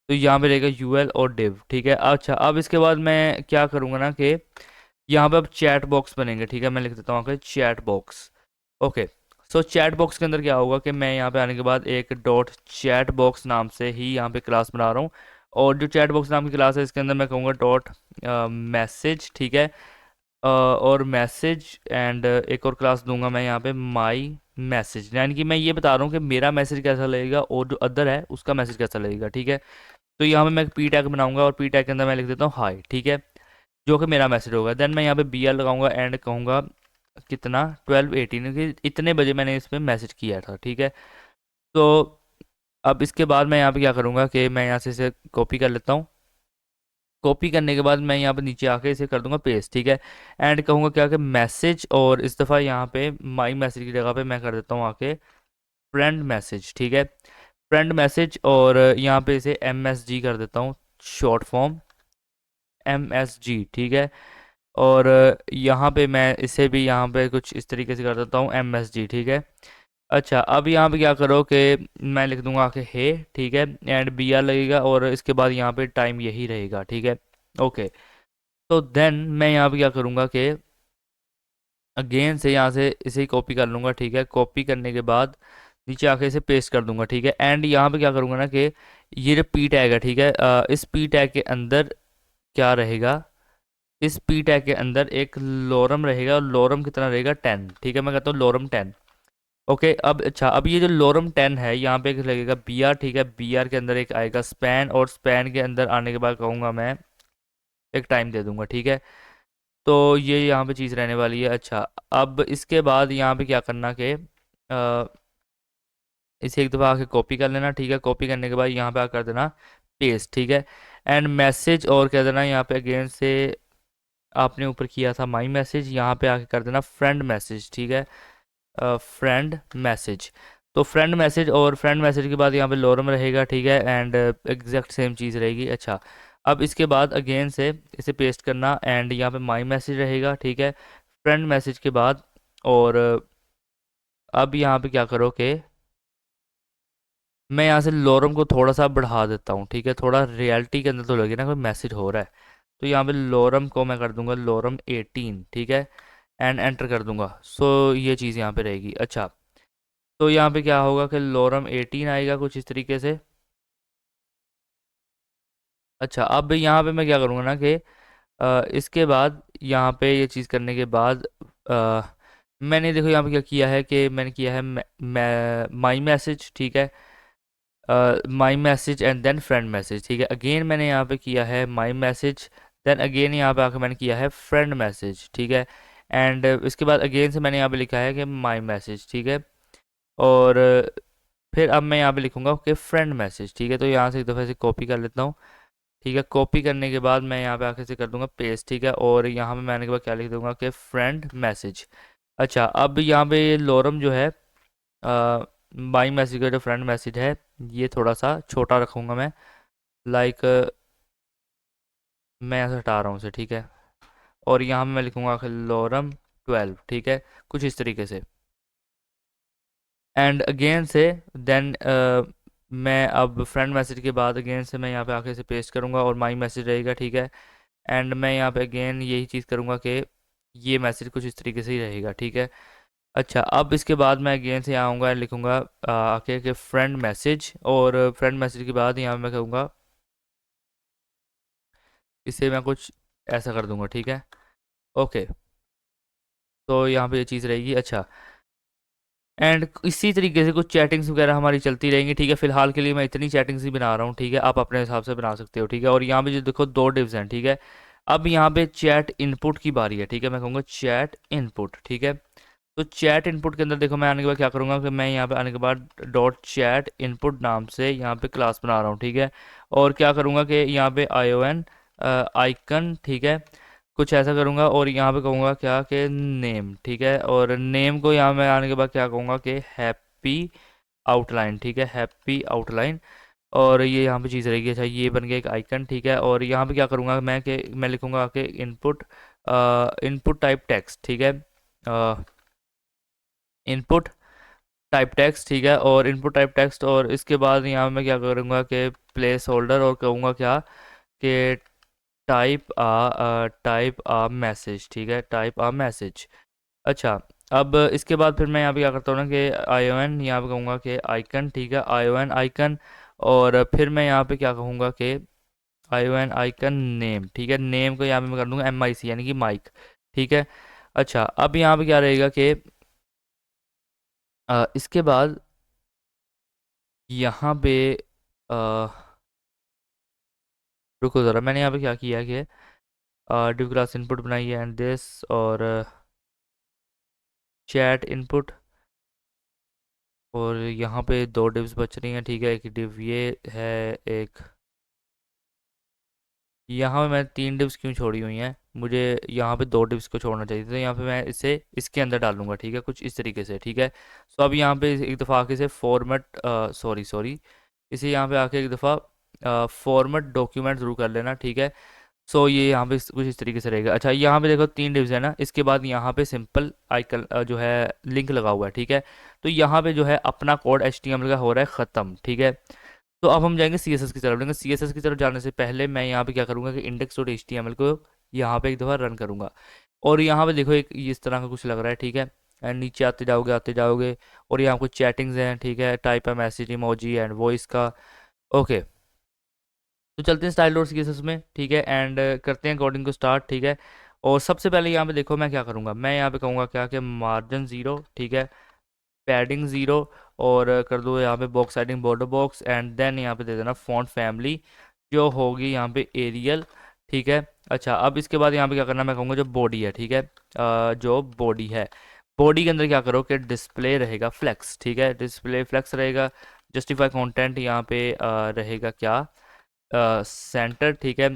तो यहाँ पे रहेगा यूएल और डिव, ठीक है। अच्छा, अब इसके बाद मैं क्या करूँगा ना कि यहाँ पे अब चैट बॉक्स बनेंगे, ठीक है। मैं लिख देता हूँ आके चैट बॉक्स। ओके, सो चैट बॉक्स के अंदर क्या होगा कि मैं यहाँ पे आने के बाद एक डॉट चैट बॉक्स नाम से ही यहाँ पे क्लास बना रहा हूँ, और जो चैट बॉक्स नाम की क्लास है इसके अंदर मैं कहूँगा डॉट मैसेज, ठीक है। और मैसेज एंड एक और क्लास दूंगा मैं यहाँ पे माई मैसेज, यानी कि मैं ये बता रहा हूँ कि मेरा मैसेज कैसा लगेगा और जो अदर है उसका मैसेज कैसा लगेगा, ठीक है। तो यहाँ पे मैं पी टैग बनाऊंगा और पी टैग के अंदर मैं लिख देता हूँ हाई, ठीक है, जो कि मेरा मैसेज होगा। देन मैं यहाँ पे बी आर लगाऊंगा एंड कहूँगा कितना 12:18 कि इतने बजे मैंने इस पर मैसेज किया था, ठीक है। तो अब इसके बाद मैं यहाँ पे क्या करूँगा कि मैं यहाँ से इसे कॉपी कर लेता हूँ। कॉपी करने के बाद मैं यहाँ पे नीचे आके इसे कर दूंगा पेस्ट, ठीक है। एंड कहूँगा क्या कि मैसेज, और इस दफ़ा यहाँ पे माई मैसेज की जगह पे मैं कर देता हूँ आके फ्रेंड मैसेज, ठीक है, फ्रेंड मैसेज। और यहाँ पे इसे एम एस जी कर देता हूँ, short form M S G, ठीक है। और यहाँ पे मैं इसे भी यहाँ पे कुछ इस तरीके से कर देता हूँ एम एस जी, ठीक है। अच्छा, अब यहाँ पे क्या करो कि मैं लिख दूंगा कि हे, ठीक है, एंड बी आर लगेगा और इसके बाद यहाँ पे टाइम यही रहेगा, ठीक है। ओके, तो देन मैं यहाँ पे क्या करूँगा कि अगेन से यहाँ से इसे कॉपी कर लूँगा, ठीक है। कॉपी करने के बाद नीचे आके इसे पेस्ट कर दूंगा, ठीक है। एंड यहाँ पे क्या करूँगा ना कि ये जो पी टैग है, ठीक है, इस पी टैग के अंदर क्या रहेगा, इस पी टैग के अंदर एक लोरम रहेगा, और लोरम कितना रहेगा 10, ठीक है। मैं कहता हूँ लोरम 10। ओके, अब अच्छा, अब ये जो लोरम 10 है यहाँ पे एक लगेगा बी आर, ठीक है। बी आर के अंदर एक आएगा स्पैन, और स्पैन के अंदर आने के बाद कहूँगा मैं एक टाइम दे दूंगा, ठीक है। तो ये यहाँ पे चीज़ रहने वाली है। अच्छा, अब इसके बाद यहाँ पे क्या करना कि इसे एक दफ़ा आके कॉपी कर लेना, ठीक है। कॉपी करने के बाद यहाँ पे आकर कर देना पेस्ट, ठीक है। एंड मैसेज और कह देना यहाँ पे अगेन से आपने ऊपर किया था माई मैसेज, यहाँ पे आके कर देना फ्रेंड मैसेज, ठीक है, फ्रेंड मैसेज। तो फ्रेंड मैसेज, और फ्रेंड मैसेज के बाद यहाँ पे लोरम रहेगा, ठीक है, एंड एग्जैक्ट सेम चीज़ रहेगी। अच्छा, अब इसके बाद अगेन से इसे पेस्ट करना एंड यहाँ पे माई मैसेज रहेगा, ठीक है, फ्रेंड मैसेज के बाद। और अब यहाँ पे क्या करो कि मैं यहाँ से लोरम को थोड़ा सा बढ़ा देता हूँ, ठीक है, थोड़ा रियलिटी के अंदर तो लगे ना कोई मैसेज हो रहा है। तो यहाँ पे लोरम को मैं कर दूंगा लोरम 18, ठीक है, एंड एंटर कर दूंगा। सो ये चीज़ यहाँ पे रहेगी। अच्छा, तो यहाँ पे क्या होगा कि लोरम 18 आएगा कुछ इस तरीके से। अच्छा, अब यहाँ पे मैं क्या करूँगा ना कि इसके बाद यहाँ पे ये चीज़ करने के बाद मैंने देखो यहाँ पे क्या किया है कि मैंने किया है माई मैसेज, ठीक है, my message and then friend message, ठीक है। अगेन मैंने यहाँ पे किया है माई मैसेज, देन अगेन यहाँ पे आकर मैंने किया है फ्रेंड मैसेज, ठीक है। एंड इसके बाद अगेन से मैंने यहाँ पे लिखा है कि माई मैसेज, ठीक है। और फिर अब मैं यहाँ पे लिखूंगा कि फ्रेंड मैसेज, ठीक है। तो यहाँ से एक दफ़ा से कॉपी कर लेता हूँ, ठीक है। कॉपी करने के बाद मैं यहाँ पे आके से कर दूंगा पेस्ट, ठीक है। और यहाँ पे मैं आने के बाद क्या लिख दूंगा कि फ्रेंड मैसेज। अच्छा, अब यहाँ पे ये लोरम जो है माई मैसेज का जो फ्रेंड मैसेज है ये थोड़ा सा छोटा रखूँगा मैं, लाइक मैं यहाँ से हटा रहा हूँ उसे, ठीक है। और यहाँ पे मैं लिखूँगा लोरम 12, ठीक है, कुछ इस तरीके से। एंड अगेन से देन मैं अब फ्रेंड मैसेज के बाद अगेन से मैं यहाँ पे आके इसे पेस्ट करूँगा और माई मैसेज रहेगा, ठीक है। एंड मैं यहाँ पे अगेन यही चीज़ करूँगा कि ये मैसेज कुछ इस तरीके से ही रहेगा, ठीक है। अच्छा, अब इसके बाद मैं अगेन से यहाँ आऊँगा एंड लिखूँगा आके कि फ्रेंड मैसेज, और फ्रेंड मैसेज के बाद यहाँ मैं कहूँगा इसे मैं कुछ ऐसा कर दूँगा, ठीक है। ओके, तो यहाँ पे ये चीज़ रहेगी। अच्छा, एंड इसी तरीके से कुछ चैटिंग्स वगैरह हमारी चलती रहेंगी, ठीक है। फिलहाल के लिए मैं इतनी चैटिंग्स ही बना रहा हूँ, ठीक है, आप अपने हिसाब से बना सकते हो, ठीक है। और यहाँ पे जो देखो दो डिव्स हैं, ठीक है। अब यहाँ पे चैट इनपुट की बारी है, ठीक है। मैं कहूँगा चैट इनपुट, ठीक है। तो चैट इनपुट के अंदर देखो मैं आने के बाद क्या करूँगा कि मैं यहाँ पे आने के बाद डॉट चैट इनपुट नाम से यहाँ पे क्लास बना रहा हूँ, ठीक है। और क्या करूँगा कि यहाँ पे आईओएन आइकन, ठीक है, कुछ ऐसा करूँगा। और यहाँ पे कहूँगा क्या कि नेम, ठीक है। और नेम को यहाँ मैं आने के बाद क्या कहूँगा कि हैप्पी आउटलाइन, ठीक है, हैप्पी आउटलाइन। और ये यहाँ पे चीज़ रहेगी। अच्छा, ये बन गया एक आइकन, ठीक है। और यहाँ पे क्या करूँगा मैं कि मैं लिखूँगा कि इनपुट टाइप टेक्स्ट, ठीक है। इनपुट टाइप टेक्स्ट, ठीक है। और इनपुट टाइप टेक्स्ट, और इसके बाद यहाँ मैं क्या करूँगा कि प्लेस होल्डर, और कहूँगा क्या कि टाइप आ मैसेज, ठीक है, टाइप आ मैसेज। अच्छा, अब इसके बाद फिर मैं यहाँ पे क्या करता हूँ ना कि आईओएन यहाँ पे कहूँगा कि आइकन, ठीक है, आईओएन आइकन। और फिर मैं यहाँ पे क्या कहूँगा कि आईओएन आइकन नेम, ठीक है। नेम को यहाँ पे मैं कर दूँगा MIC, यानी कि माइक, ठीक है। अच्छा, अब यहाँ पे क्या रहेगा कि इसके बाद यहाँ पे अ, रुको ज़रा, मैंने यहाँ पे क्या किया है कि डिव क्लास इनपुट बनाई है एंड दिस, और चैट इनपुट, और यहाँ पे दो डिव्स बच रही हैं, ठीक है। एक डिव ये है, एक यहाँ पे मैं तीन डिव्स क्यों छोड़ी हुई हैं, मुझे यहाँ पे दो डिव्स को छोड़ना चाहिए, तो यहाँ पे मैं इसे इसके अंदर डालूंगा, ठीक है, कुछ इस तरीके से, ठीक है। सो अब यहाँ पे एक दफ़ा आके इसे फॉर्मेट सॉरी इसे यहाँ पे आके एक दफ़ा फॉर्मेट डॉक्यूमेंट जरूर कर लेना, ठीक है। सो ये यहाँ पे कुछ इस तरीके से रहेगा। अच्छा, यहाँ पे देखो तीन डिव्स है ना, इसके बाद यहाँ पे सिंपल आइकन जो है लिंक लगा हुआ है, ठीक है। तो यहाँ पे जो है अपना कोड HTML का हो रहा है ख़त्म, ठीक है। तो अब हम जाएंगे CSS की तरफ, लेकिन CSS की तरफ जाने से पहले मैं यहाँ पे क्या करूँगा कि index.html को यहाँ पे एक दफ़ा रन करूँगा। और यहाँ पे देखो एक इस तरह का कुछ लग रहा है, ठीक है। एंड नीचे आते जाओगे और यहाँ कुछ चैटिंग्स हैं, ठीक है, टाइप है मैसेज इमोजी एंड वॉइस का। ओके, तो चलते हैं स्टाइल डॉट CSS में, ठीक है, एंड करते हैं कोडिंग को स्टार्ट, ठीक है। और सबसे पहले यहाँ पे देखो मैं क्या करूँगा, मैं यहाँ पे कहूँगा क्या कि मार्जिन 0, ठीक है, पैडिंग 0, और कर दो यहाँ पे box siding border box, and then यहाँ पे दे देना फॉन्ट फैमिली जो होगी यहाँ पे एरियल, ठीक है। अच्छा, अब इसके बाद यहाँ पे क्या करना, मैं कहूँगा जो बॉडी है, ठीक है, जो बॉडी है, बॉडी के अंदर क्या करो कि डिस्प्ले रहेगा फ्लेक्स, ठीक है, डिस्प्ले फ्लेक्स रहेगा। जस्टिफाई कंटेंट यहाँ पे रहेगा क्या, सेंटर, ठीक है।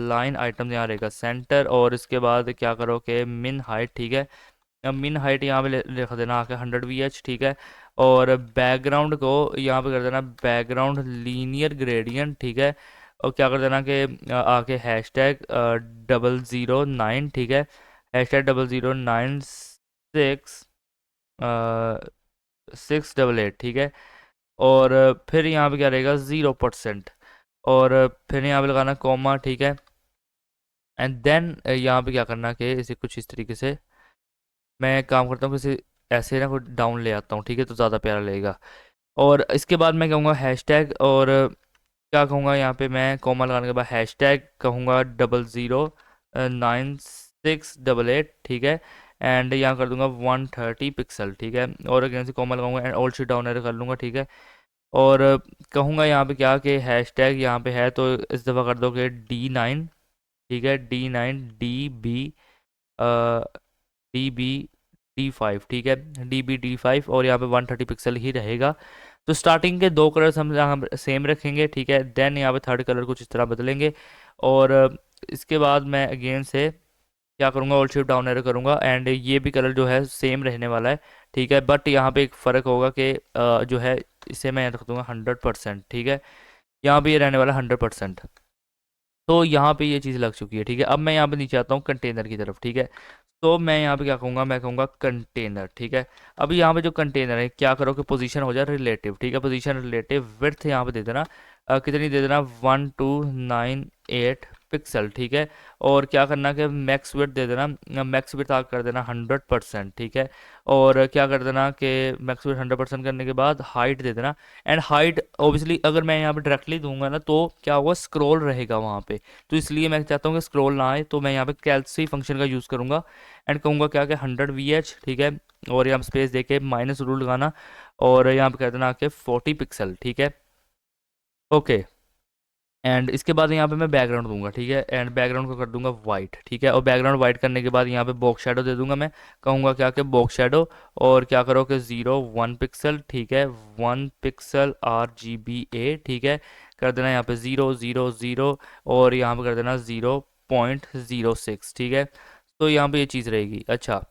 लाइन आइटम यहाँ रहेगा सेंटर, और इसके बाद क्या करो कि मिन हाइट, ठीक है। अब मिन हाइट यहाँ पे लिख देना आके 100 VH, ठीक है। और बैकग्राउंड को यहाँ पे कर देना बैकग्राउंड लीनियर ग्रेडियंट, ठीक है। और क्या कर देना कि आके हैशटैग 009, ठीक है, हैशटैग 0096 688, ठीक है। और फिर यहाँ पे क्या रहेगा 0%, और फिर यहाँ पे लगाना कॉमा, ठीक है। एंड देन यहाँ पे क्या करना कि इसे कुछ इस तरीके से मैं काम करता हूँ कि इसे ऐसे ना कुछ डाउन ले आता हूँ, ठीक है, तो ज़्यादा प्यारा लगेगा। और इसके बाद मैं कहूँगा हैशटैग, और क्या कहूँगा यहाँ पे मैं कॉमा लगाने के बाद हैशटैग कहूँगा 009688, ठीक है। एंड यहाँ कर दूंगा 130 पिक्सल, ठीक है। और अगेन से कॉमा लगाऊंगा and all sheet down arrow कर लूँगा, ठीक है। और कहूँगा यहाँ पे क्या कि हैशटैग यहाँ पे है, तो इस दफ़ा कर दो कि D9, ठीक है, D9 DB DB D5, ठीक है, DB D5, और यहाँ पे 130 पिक्सल ही रहेगा। तो स्टार्टिंग के दो कलर्स हम यहाँ सेम रखेंगे, ठीक है। देन यहाँ पे थर्ड कलर कुछ इस तरह बदलेंगे, और इसके बाद मैं अगेन से क्या करूँगा, ऑल शिफ्ट डाउन एरो करूँगा, एंड ये भी कलर जो है सेम रहने वाला है, ठीक है। बट यहाँ पे एक फ़र्क होगा कि जो है इसे मैं रख दूँगा 100%, ठीक है। यहाँ पे ये रहने वाला 100%। तो यहाँ पे ये चीज़ लग चुकी है, ठीक है। अब मैं यहाँ पे नीचे आता हूँ कंटेनर की तरफ, ठीक है। तो मैं यहाँ पे क्या कहूँगा, मैं कहूँगा कंटेनर, ठीक है। अभी यहाँ पे जो कंटेनर है क्या करो कि पोजीशन हो जाए रिलेटिव, ठीक है, पोजीशन रिलेटिव विड्थ यहाँ पे दे देना कितनी दे देना 1298 पिक्सल, ठीक है। और क्या करना कि मैक्स विड्थ दे देना, मैक्स विड्थ कर देना 100%, ठीक है। और क्या कर देना कि मैक्स विड्थ 100% करने के बाद हाइट दे देना, एंड हाइट ऑब्वियसली अगर मैं यहाँ पे डायरेक्टली दूंगा ना तो क्या होगा, स्क्रॉल रहेगा वहाँ पे, तो इसलिए मैं चाहता हूँ कि स्क्रॉल ना आए, तो मैं यहाँ पे कैल्सी फंक्शन का यूज़ करूँगा, एंड कहूँगा क्या कि 100 VH, ठीक है। और यहाँ स्पेस दे के माइनस रूल लगाना, और यहाँ पे कह देना कि 40 पिक्सल, ठीक है। ओके, एंड इसके बाद यहाँ पे मैं बैकग्राउंड दूंगा, ठीक है, एंड बैकग्राउंड को कर दूंगा वाइट, ठीक है। और बैकग्राउंड वाइट करने के बाद यहाँ पे बॉक्स शेडो दे दूंगा, मैं कहूँगा क्या कि बॉक्स शेडो, और क्या करो कि 1 पिक्सल, ठीक है, 1 पिक्सल RGBA, ठीक है, कर देना यहाँ पे 000, और यहाँ पे कर देना 0.06, ठीक है। तो यहाँ पे ये चीज़ रहेगी। अच्छा,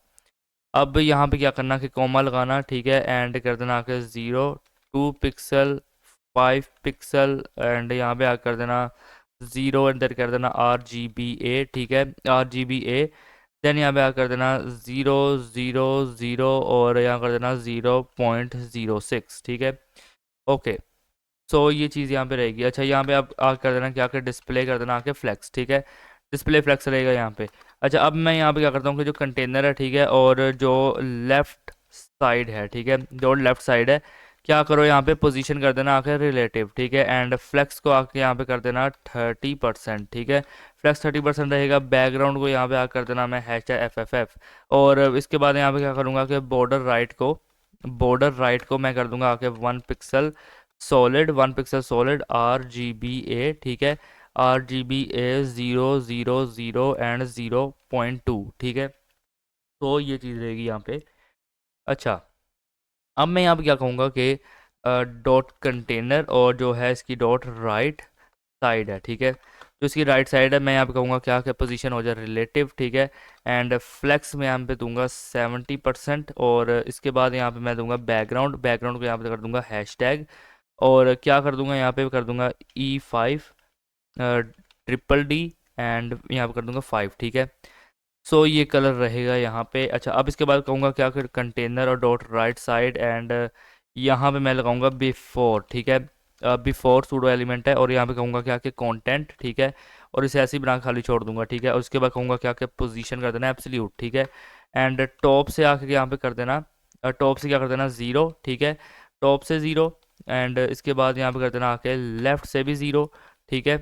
अब यहाँ पे क्या करना कि कॉमा लगाना, ठीक है, एंड कर देना कि 2 पिक्सल 5 पिक्सल एंड यहाँ पे कर देना 0 एंड देन कर देना RGBA, ठीक है, RGBA। देन यहाँ पे कर देना 000 और यहाँ कर देना 0.06, ठीक है। ओके, सो ये चीज़ यहाँ पे रहेगी। अच्छा, यहाँ पे आप कर देना क्या, कर डिस्प्ले कर देना आके फ्लेक्स, ठीक है, डिस्प्ले फ्लेक्स रहेगा यहाँ पे। अच्छा, अब मैं यहाँ पे क्या करता हूँ कि जो कंटेनर है, ठीक है, और जो लेफ़्ट साइड है, ठीक है, जो लेफ़्ट साइड है, क्या करो यहाँ पे पोजीशन कर देना आके रिलेटिव, ठीक है, एंड फ्लेक्स को आके यहाँ पे कर देना 30%, ठीक है, फ्लेक्स 30% रहेगा। बैकग्राउंड को यहाँ पे आकर कर देना मैं #FFF, और इसके बाद यहाँ पे क्या करूँगा कि बॉर्डर राइट को मैं कर दूंगा आके 1 पिक्सल सॉलिड RGBA, ठीक है, RGBA 000 एंड 0.2, ठीक है। तो ये चीज़ रहेगी यहाँ पे। अच्छा, अब मैं यहाँ पे क्या कहूँगा कि डॉट कंटेनर और जो है इसकी डॉट राइट साइड है, ठीक है, जो इसकी राइट साइड है, मैं यहाँ पे कहूँगा क्या कि पोजीशन हो जाए रिलेटिव, ठीक है, एंड फ्लेक्स में यहाँ पे दूंगा 70%, और इसके बाद यहाँ पे मैं दूंगा बैकग्राउंड को यहाँ पे कर दूंगा हैशटैग, और क्या कर दूंगा यहाँ पे कर दूंगा E5 DDD एंड यहाँ पे कर दूंगा 5, ठीक है। सो ये कलर रहेगा यहाँ पे। अच्छा, अब इसके बाद कहूँगा क्या कर कंटेनर और डॉट राइट साइड एंड यहाँ पे मैं लगाऊंगा बिफोर, ठीक है, बिफोर सूडो एलिमेंट है, और यहाँ पे कहूँगा क्या कि कंटेंट, ठीक है, और इसे ऐसे ही बना के खाली छोड़ दूंगा, ठीक है, और उसके बाद कहूँगा क्या कि पोजीशन कर देना एब्सोल्यूट, ठीक है, एंड टॉप से आके यहाँ पे कर देना टॉप से क्या कर देना 0, ठीक है, टॉप से 0, एंड इसके बाद यहाँ पे कर देना आके लेफ़्ट से भी 0, ठीक है,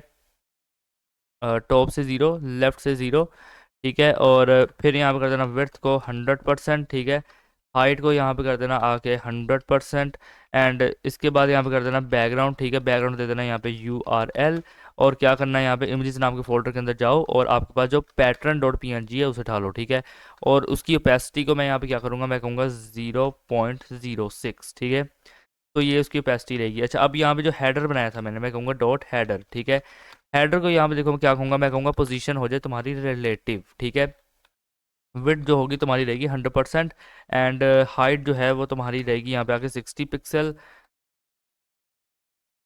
टॉप से 0, लेफ़्ट से 0, ठीक है, और फिर यहाँ पे कर देना विड्थ को 100%, ठीक है, हाइट को यहाँ पे कर देना आके 100%, एंड इसके बाद यहाँ पे कर देना बैकग्राउंड, ठीक है, बैकग्राउंड दे देना यहाँ पे URL, और क्या करना है यहाँ पे इमेजेस नाम के फोल्डर के अंदर जाओ और आपके पास जो pattern.png है उसे उठा लो, ठीक है, और उसकी ओपेसिटी को मैं यहाँ पे क्या करूँगा, मैं कहूँगा 0.06, ठीक है। तो ये उसकी ओपेसिटी रहेगी। अच्छा, अब यहाँ पे जो हेडर बनाया था मैंने, मैं कहूँगा डॉट हेडर, ठीक है, हेडर को यहाँ पे देखो मैं क्या कहूँगा, मैं कहूँगा पोजीशन हो जाए तुम्हारी रिलेटिव, ठीक है, विड्थ जो होगी तुम्हारी रहेगी 100%, एंड हाइट जो है वो तुम्हारी रहेगी यहाँ पे आके 60 पिक्सल,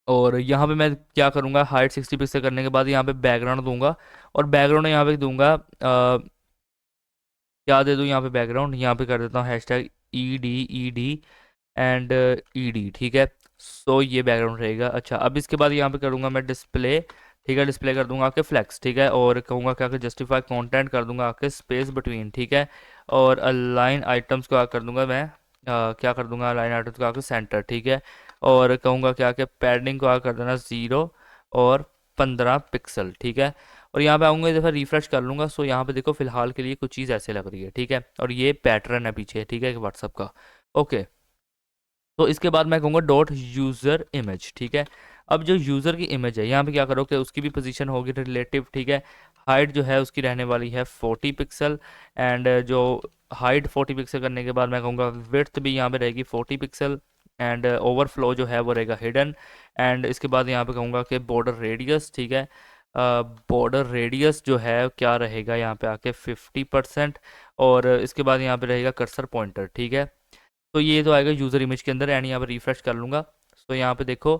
और यहाँ पे मैं क्या करूँगा, हाइट 60 पिक्सल करने के बाद यहाँ पे बैकग्राउंड दूंगा, और बैकग्राउंड यहाँ पे दूंगा क्या दे दूँ यहाँ पे बैकग्राउंड, यहाँ पे कर देता हूँ हैशटैग ED एंड ED, ठीक है। सो ये बैकग्राउंड रहेगा। अच्छा, अब इसके बाद यहाँ पे करूँगा मैं डिस्प्ले, ठीक है, डिस्प्ले कर दूंगा आपके फ्लेक्स, ठीक है, और कहूँगा क्या कि जस्टिफाई कंटेंट कर दूंगा आपके स्पेस बिटवीन, ठीक है, और अलाइन आइटम्स को कर दूंगा मैं क्या कर दूंगा अलाइन आइटम्स को आके सेंटर, ठीक है, और कहूँगा क्या कि पैडिंग को कर देना 0 और 15 पिक्सल, ठीक है, और यहाँ पे आऊँगा, एक दफ़ा रिफ्रेश कर लूँगा। सो यहाँ पे देखो फिलहाल के लिए कुछ चीज़ ऐसे लग रही है, ठीक है, और ये पैटर्न है पीछे, ठीक है, व्हाट्सअप का। ओके, तो इसके बाद मैं कहूँगा डॉट यूज़र इमेज, ठीक है। अब जो यूज़र की इमेज है यहाँ पे क्या करो कि उसकी भी पोजीशन होगी रिलेटिव, ठीक है, हाइट जो है उसकी रहने वाली है 40 पिक्सल, एंड जो हाइट 40 पिक्सल करने के बाद मैं कहूँगा विड्थ भी यहाँ पे रहेगी 40 पिक्सल, एंड ओवरफ्लो जो है वो रहेगा हिडन, एंड इसके बाद यहाँ पे कहूँगा कि बॉर्डर रेडियस, ठीक है, बॉर्डर रेडियस जो है क्या रहेगा यहाँ पे आके 50%, और इसके बाद यहाँ पे रहेगा कर्सर पॉइंटर, ठीक है। तो ये तो आएगा यूज़र इमेज के अंदर, एंड यहाँ पर रिफ्रेश कर लूँगा। तो यहाँ पे देखो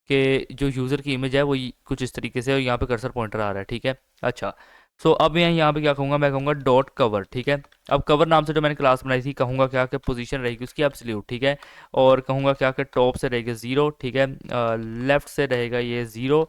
कि जो यूज़र की इमेज है वो कुछ इस तरीके से, और यहाँ पे कर्सर पॉइंटर आ रहा है, ठीक है। अच्छा, सो अब मैं यहाँ पे क्या कहूँगा, मैं कहूँगा डॉट कवर, ठीक है। अब कवर नाम से जो मैंने क्लास बनाई थी, कहूँगा क्या कि पोजीशन रहेगी उसकी एब्सोल्यूट, ठीक है, और कहूँगा क्या कि टॉप से रहेगा 0, ठीक है, लेफ़्ट से रहेगा ये 0,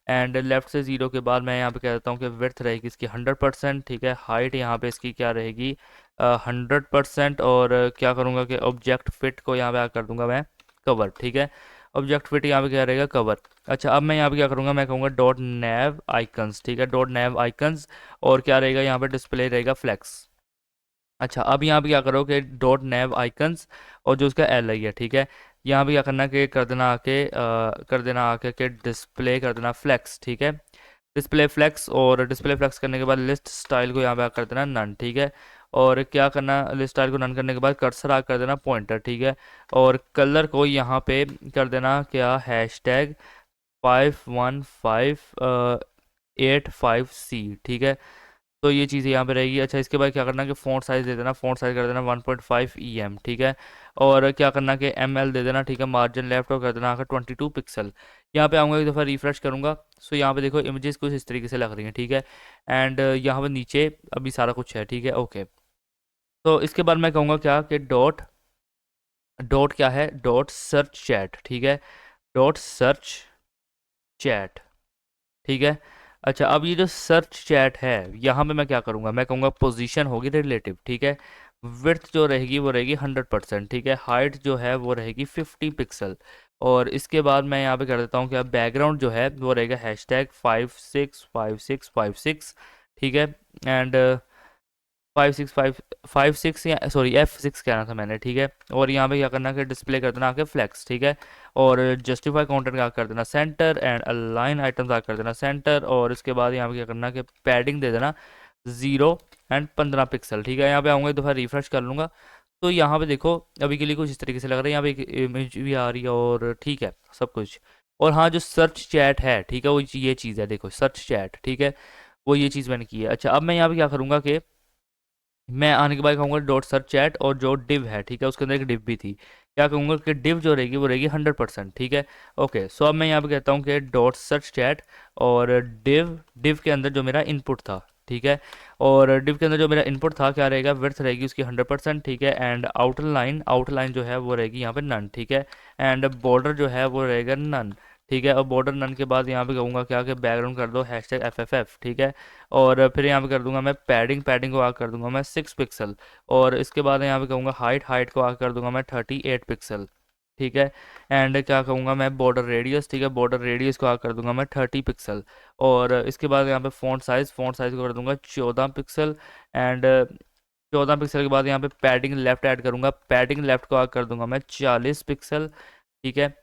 एंड लेफ़्ट से 0 के बाद मैं यहाँ पे कह देता हूँ कि विड्थ रहेगी इसकी 100%, ठीक है, हाइट यहाँ पे इसकी क्या रहेगी 100%, और क्या करूँगा कि ऑब्जेक्ट फिट को यहाँ पे कर दूंगा मैं कवर, ठीक है, ऑब्जेक्ट फिट यहाँ पे क्या रहेगा कवर। अच्छा, अब मैं यहाँ पे क्या करूँगा, मैं कहूँगा डॉट नैव आइकन्स, ठीक है, डॉट नैव आइकन्स, और क्या रहेगा यहाँ पे डिस्प्ले रहेगा फ्लेक्स। अच्छा, अब यहाँ पे क्या करो कि डॉट नैव आइकन्स और जो उसका LI है, ठीक है, यहाँ पे क्या करना कि कर देना आके कि डिस्प्ले कर देना फ्लेक्स, ठीक है, डिस्प्ले फ्लेक्स, और डिस्प्ले फ्लेक्स करने के बाद लिस्ट स्टाइल को यहाँ पे कर देना नन, ठीक है, और क्या करना लिस्ट स्टाइल को नन करने के बाद कर्सर कर देना पॉइंटर, ठीक है, और कलर को यहाँ पे कर देना क्या हैशटैग 5158 5C, ठीक है। तो ये चीज़ यहाँ पे रहेगी। अच्छा, इसके बाद क्या करना कि फ़ॉन्ट साइज़ दे देना, फ़ॉन्ट साइज़ कर देना 1.5 EM, ठीक है। और क्या करना कि ML दे देना, ठीक है। मार्जिन लेफ्ट और कर देना आकर 22 पिक्सल। यहाँ पे आऊँगा, एक दफ़ा रिफ्रेश करूँगा। सो यहाँ पे देखो इमेजेस कुछ इस तरीके से लग रही हैं, ठीक है। एंड यहाँ पे नीचे अभी सारा कुछ है, ठीक है, ओके। तो इसके बाद मैं कहूँगा क्या कि डॉट डॉट क्या है, डॉट सर्च चैट, ठीक है, डॉट सर्च चैट, ठीक है। अच्छा, अब ये जो सर्च चैट है, यहाँ पे मैं क्या करूँगा, मैं कहूँगा पोजीशन होगी रिलेटिव, ठीक है। विड्थ जो रहेगी वो रहेगी 100%, ठीक है। हाइट जो है वो रहेगी 50 पिक्सल। और इसके बाद मैं यहाँ पे कर देता हूँ कि अब बैकग्राउंड जो है वो रहेगा हैशटैग 565656, ठीक है। एंड 56556 या सॉरी F6 कहना था मैंने, ठीक है। और यहाँ पे क्या करना है कि डिस्प्ले कर देना आके फ्लेक्स, ठीक है। और जस्टिफाई कंटेंट का कर देना सेंटर, एंड अलाइन आइटम्स का कर देना सेंटर। और इसके बाद यहाँ पे क्या करना है कि पैडिंग दे देना 0 एंड 15 पिक्सल, ठीक है। यहाँ पे आऊँगा, एक दफ़ा रिफ्रेश कर लूँगा। तो यहाँ पे देखो अभी के लिए कुछ इस तरीके से लग रहा है। यहाँ पे एक इमेज भी आ रही है और ठीक है सब कुछ। और हाँ, जो सर्च चैट है, ठीक है, वो ये चीज़ है, देखो सर्च चैट, ठीक है, वो ये चीज़ मैंने की है। अच्छा, अब मैं यहाँ पे क्या करूँगा कि मैं आने के बाद कहूँगा डॉट सर्च चैट, और जो डिव है, ठीक है, उसके अंदर एक डिव भी थी। क्या कहूँगा कि डिव जो रहेगी वो रहेगी 100%, ठीक है, ओके। सो अब मैं यहाँ पे कहता हूँ कि डॉट सर्च चैट और डिव डिव के अंदर जो मेरा इनपुट था, ठीक है। और डिव के अंदर जो मेरा इनपुट था क्या रहेगा, विड्थ रहेगी उसकी 100%, ठीक है। एंड आउटर लाइन जो है वो रहेगी यहाँ पे नन, ठीक है। एंड बॉर्डर जो है वो रहेगा नन, ठीक है। और बॉर्डर नन के बाद यहाँ पे कहूँगा क्या कि बैकग्राउंड कर दो हैशटैग FFF, ठीक है। और फिर यहाँ पे कर दूंगा मैं पैडिंग को आगे कर दूंगा मैं 6 पिक्सल। और इसके बाद यहाँ पे कहूँगा हाइट को आगे कर दूंगा मैं 38 पिक्सल, ठीक है। एंड क्या कहूँगा मैं बॉर्डर रेडियस, ठीक है, बॉर्डर रेडियस को आगे कर दूंगा मैं 30 पिक्सल। और इसके बाद यहाँ पे फ़ॉन्ट साइज़ को कर दूंगा 14 पिक्सल। एंड 14 पिक्सल के बाद यहाँ पे पैडिंग लेफ्ट ऐड करूँगा, पैडिंग लेफ्ट को आगे कर दूंगा मैं 40 पिक्सल, ठीक है।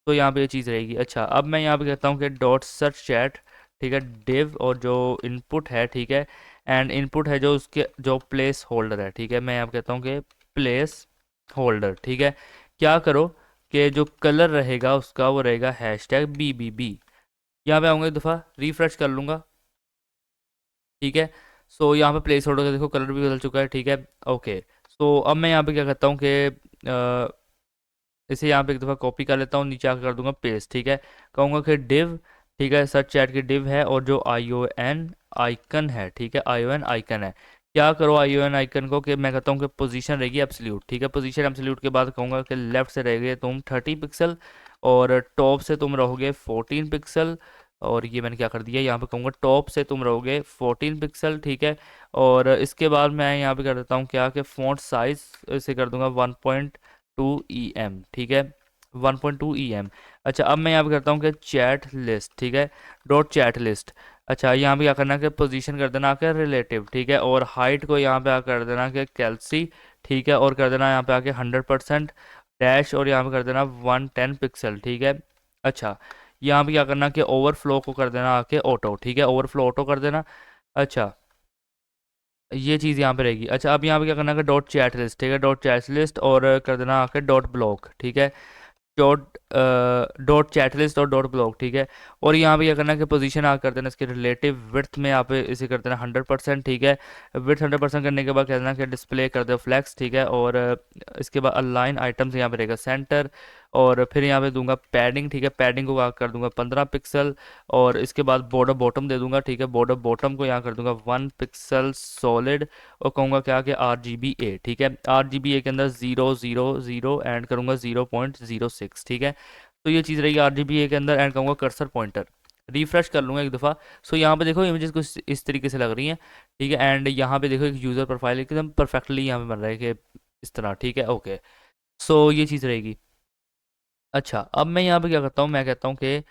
तो यहाँ पे ये चीज़ रहेगी। अच्छा, अब मैं यहाँ पे कहता हूँ कि डॉट सर्च चैट, ठीक है, डिव और जो इनपुट है, ठीक है। एंड इनपुट है जो उसके जो प्लेस होल्डर है, ठीक है। मैं यहाँ पे कहता हूँ कि प्लेस होल्डर, ठीक है। क्या करो कि जो कलर रहेगा उसका वो रहेगा हैशटैग BBB। यहाँ पे आऊँगा, एक दफ़ा रिफ्रेश कर लूँगा, ठीक है। सो यहाँ पे प्लेस होल्डर का देखो कलर भी बदल चुका है, ठीक है, ओके। सो अब मैं यहाँ पे क्या करता हूँ कि इसे यहाँ पे एक दफ़ा कॉपी कर लेता हूँ, नीचे आकर कर दूंगा पेस्ट, ठीक है। कहूँगा कि डिव, ठीक है, सर्च चैट की डिव है और जो ION आइकन है, ठीक है, ION आइकन है। क्या करो ION आइकन को कि मैं कहता हूँ कि पोजीशन रहेगी एब्सोल्यूट, ठीक है। पोजीशन एब्सोल्यूट के बाद कहूँगा कि लेफ्ट से रहेंगे तुम 30 पिक्सल और टॉप से तुम रहोगे 14 पिक्सल। और ये मैंने क्या कर दिया, यहाँ पे कहूँगा टॉप से तुम रहोगे 14 पिक्सल, ठीक है। और इसके बाद मैं यहाँ पे कर देता हूँ क्या कि फ़ॉन्ट साइज़ इसे कर दूंगा 1.2 EM, ठीक है, 1.2 EM। अच्छा, अब मैं यहाँ पे करता हूँ कि चैट लिस्ट, ठीक है, डॉट चैट लिस्ट। अच्छा, यहाँ पे क्या करना है कि पोजीशन कर देना आके रिलेटिव, ठीक है। और हाइट को यहाँ पे आकर कर देना कि कैल्सी, ठीक है। और कर देना यहाँ पे आके 100% डैश, और यहाँ पे कर देना 110 पिक्सल, ठीक है। अच्छा, यहाँ पे क्या करना कि ओवरफ्लो को कर देना आके ऑटो, ठीक है, ओवरफ्लो ऑटो कर देना। अच्छा, ये चीज़ यहाँ पे रहेगी। अच्छा, अब यहाँ पे क्या करना है डॉट चैट लिस्ट, ठीक है, डॉट चैट लिस्ट और कर देना आके डॉट ब्लॉक, ठीक है, डॉट चैट लिस्ट और डॉट ब्लॉक, ठीक है। और यहाँ पे क्या करना है कि पोजीशन आ कर देना इसके रिलेटिव विड्थ में, यहाँ पे इसे कर देना 100%, ठीक है। विड्थ 100% करने के बाद कह देना कि डिस्प्ले कर दो फ्लैक्स, ठीक है। और इसके बाद अलाइन आइटम्स यहाँ पे रहेगा सेंटर। और फिर यहाँ पे दूंगा पैडिंग, ठीक है, पैडिंग को कर दूंगा 15 पिक्सल। और इसके बाद बॉर्डर बॉटम दे दूंगा, ठीक है, बॉर्डर बॉटम को यहाँ कर दूंगा 1 पिक्सल सॉलिड। और कहूँगा क्या कि RGBA, ठीक है, RGBA के अंदर 000 एंड करूँगा 0.06, ठीक है। तो ये चीज़ रहेगी RGBA के अंदर। एंड कहूँगा कर्सर पॉइंटर, रिफ्रेश कर लूँगा एक दफ़ा। सो यहाँ पे देखो इमेजेस कुछ इस तरीके से लग रही हैं, ठीक है। एंड यहाँ पे देखो एक यूज़र प्रोफाइल एकदम परफेक्टली यहाँ पे बन रहा है कि इस तरह, ठीक है, ओके। सो ये चीज़ रहेगी। अच्छा, अब मैं यहाँ पे क्या करता हूँ, मैं कहता हूँ कि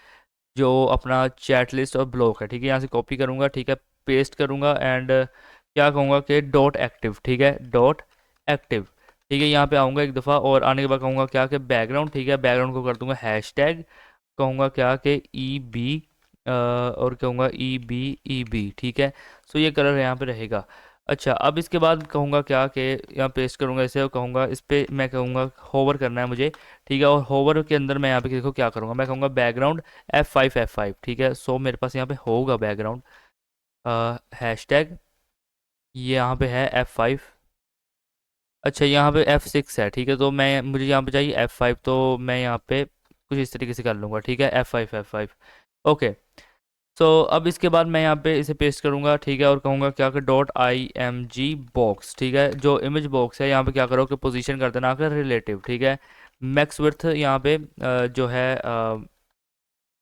जो अपना चैट लिस्ट और ब्लॉक है, ठीक है, यहाँ से कॉपी करूँगा, ठीक है, पेस्ट करूँगा। एंड क्या कहूँगा कि डॉट एक्टिव, ठीक है, डॉट एक्टिव, ठीक है। यहाँ पे आऊँगा एक दफ़ा और आने के बाद कहूँगा क्या कि बैकग्राउंड, ठीक है, बैकग्राउंड को कर दूँगा हैशटैग, कहूँगा क्या कि EB और कहूँगा EB, ठीक है। सो ये कलर यहाँ पे रहेगा। अच्छा, अब इसके बाद कहूँगा क्या कि यहाँ पेस्ट करूँगा इसे और कहूँगा इस पर मैं कहूँगा होवर करना है मुझे, ठीक है। और होवर के अंदर मैं यहाँ पे देखो क्या करूँगा, मैं कहूँगा बैकग्राउंड F5, ठीक है। सो मेरे पास यहाँ पे होगा बैकग्राउंड हैशटैग ये यहाँ पे है F5। अच्छा यहाँ पे F6 है, ठीक है। तो मैं मुझे यहाँ पे चाहिए F5, तो मैं यहाँ पे कुछ इस तरीके से कर लूँगा, ठीक है। F5 okay. सो अब इसके बाद मैं यहाँ पे इसे पेस्ट करूँगा, ठीक है, और कहूँगा क्या कि .img box, ठीक है। जो इमेज बॉक्स है यहाँ पे क्या करो कि पोजीशन कर देना आकर रिलेटिव, ठीक है। मैक्स विड्थ यहाँ पे जो है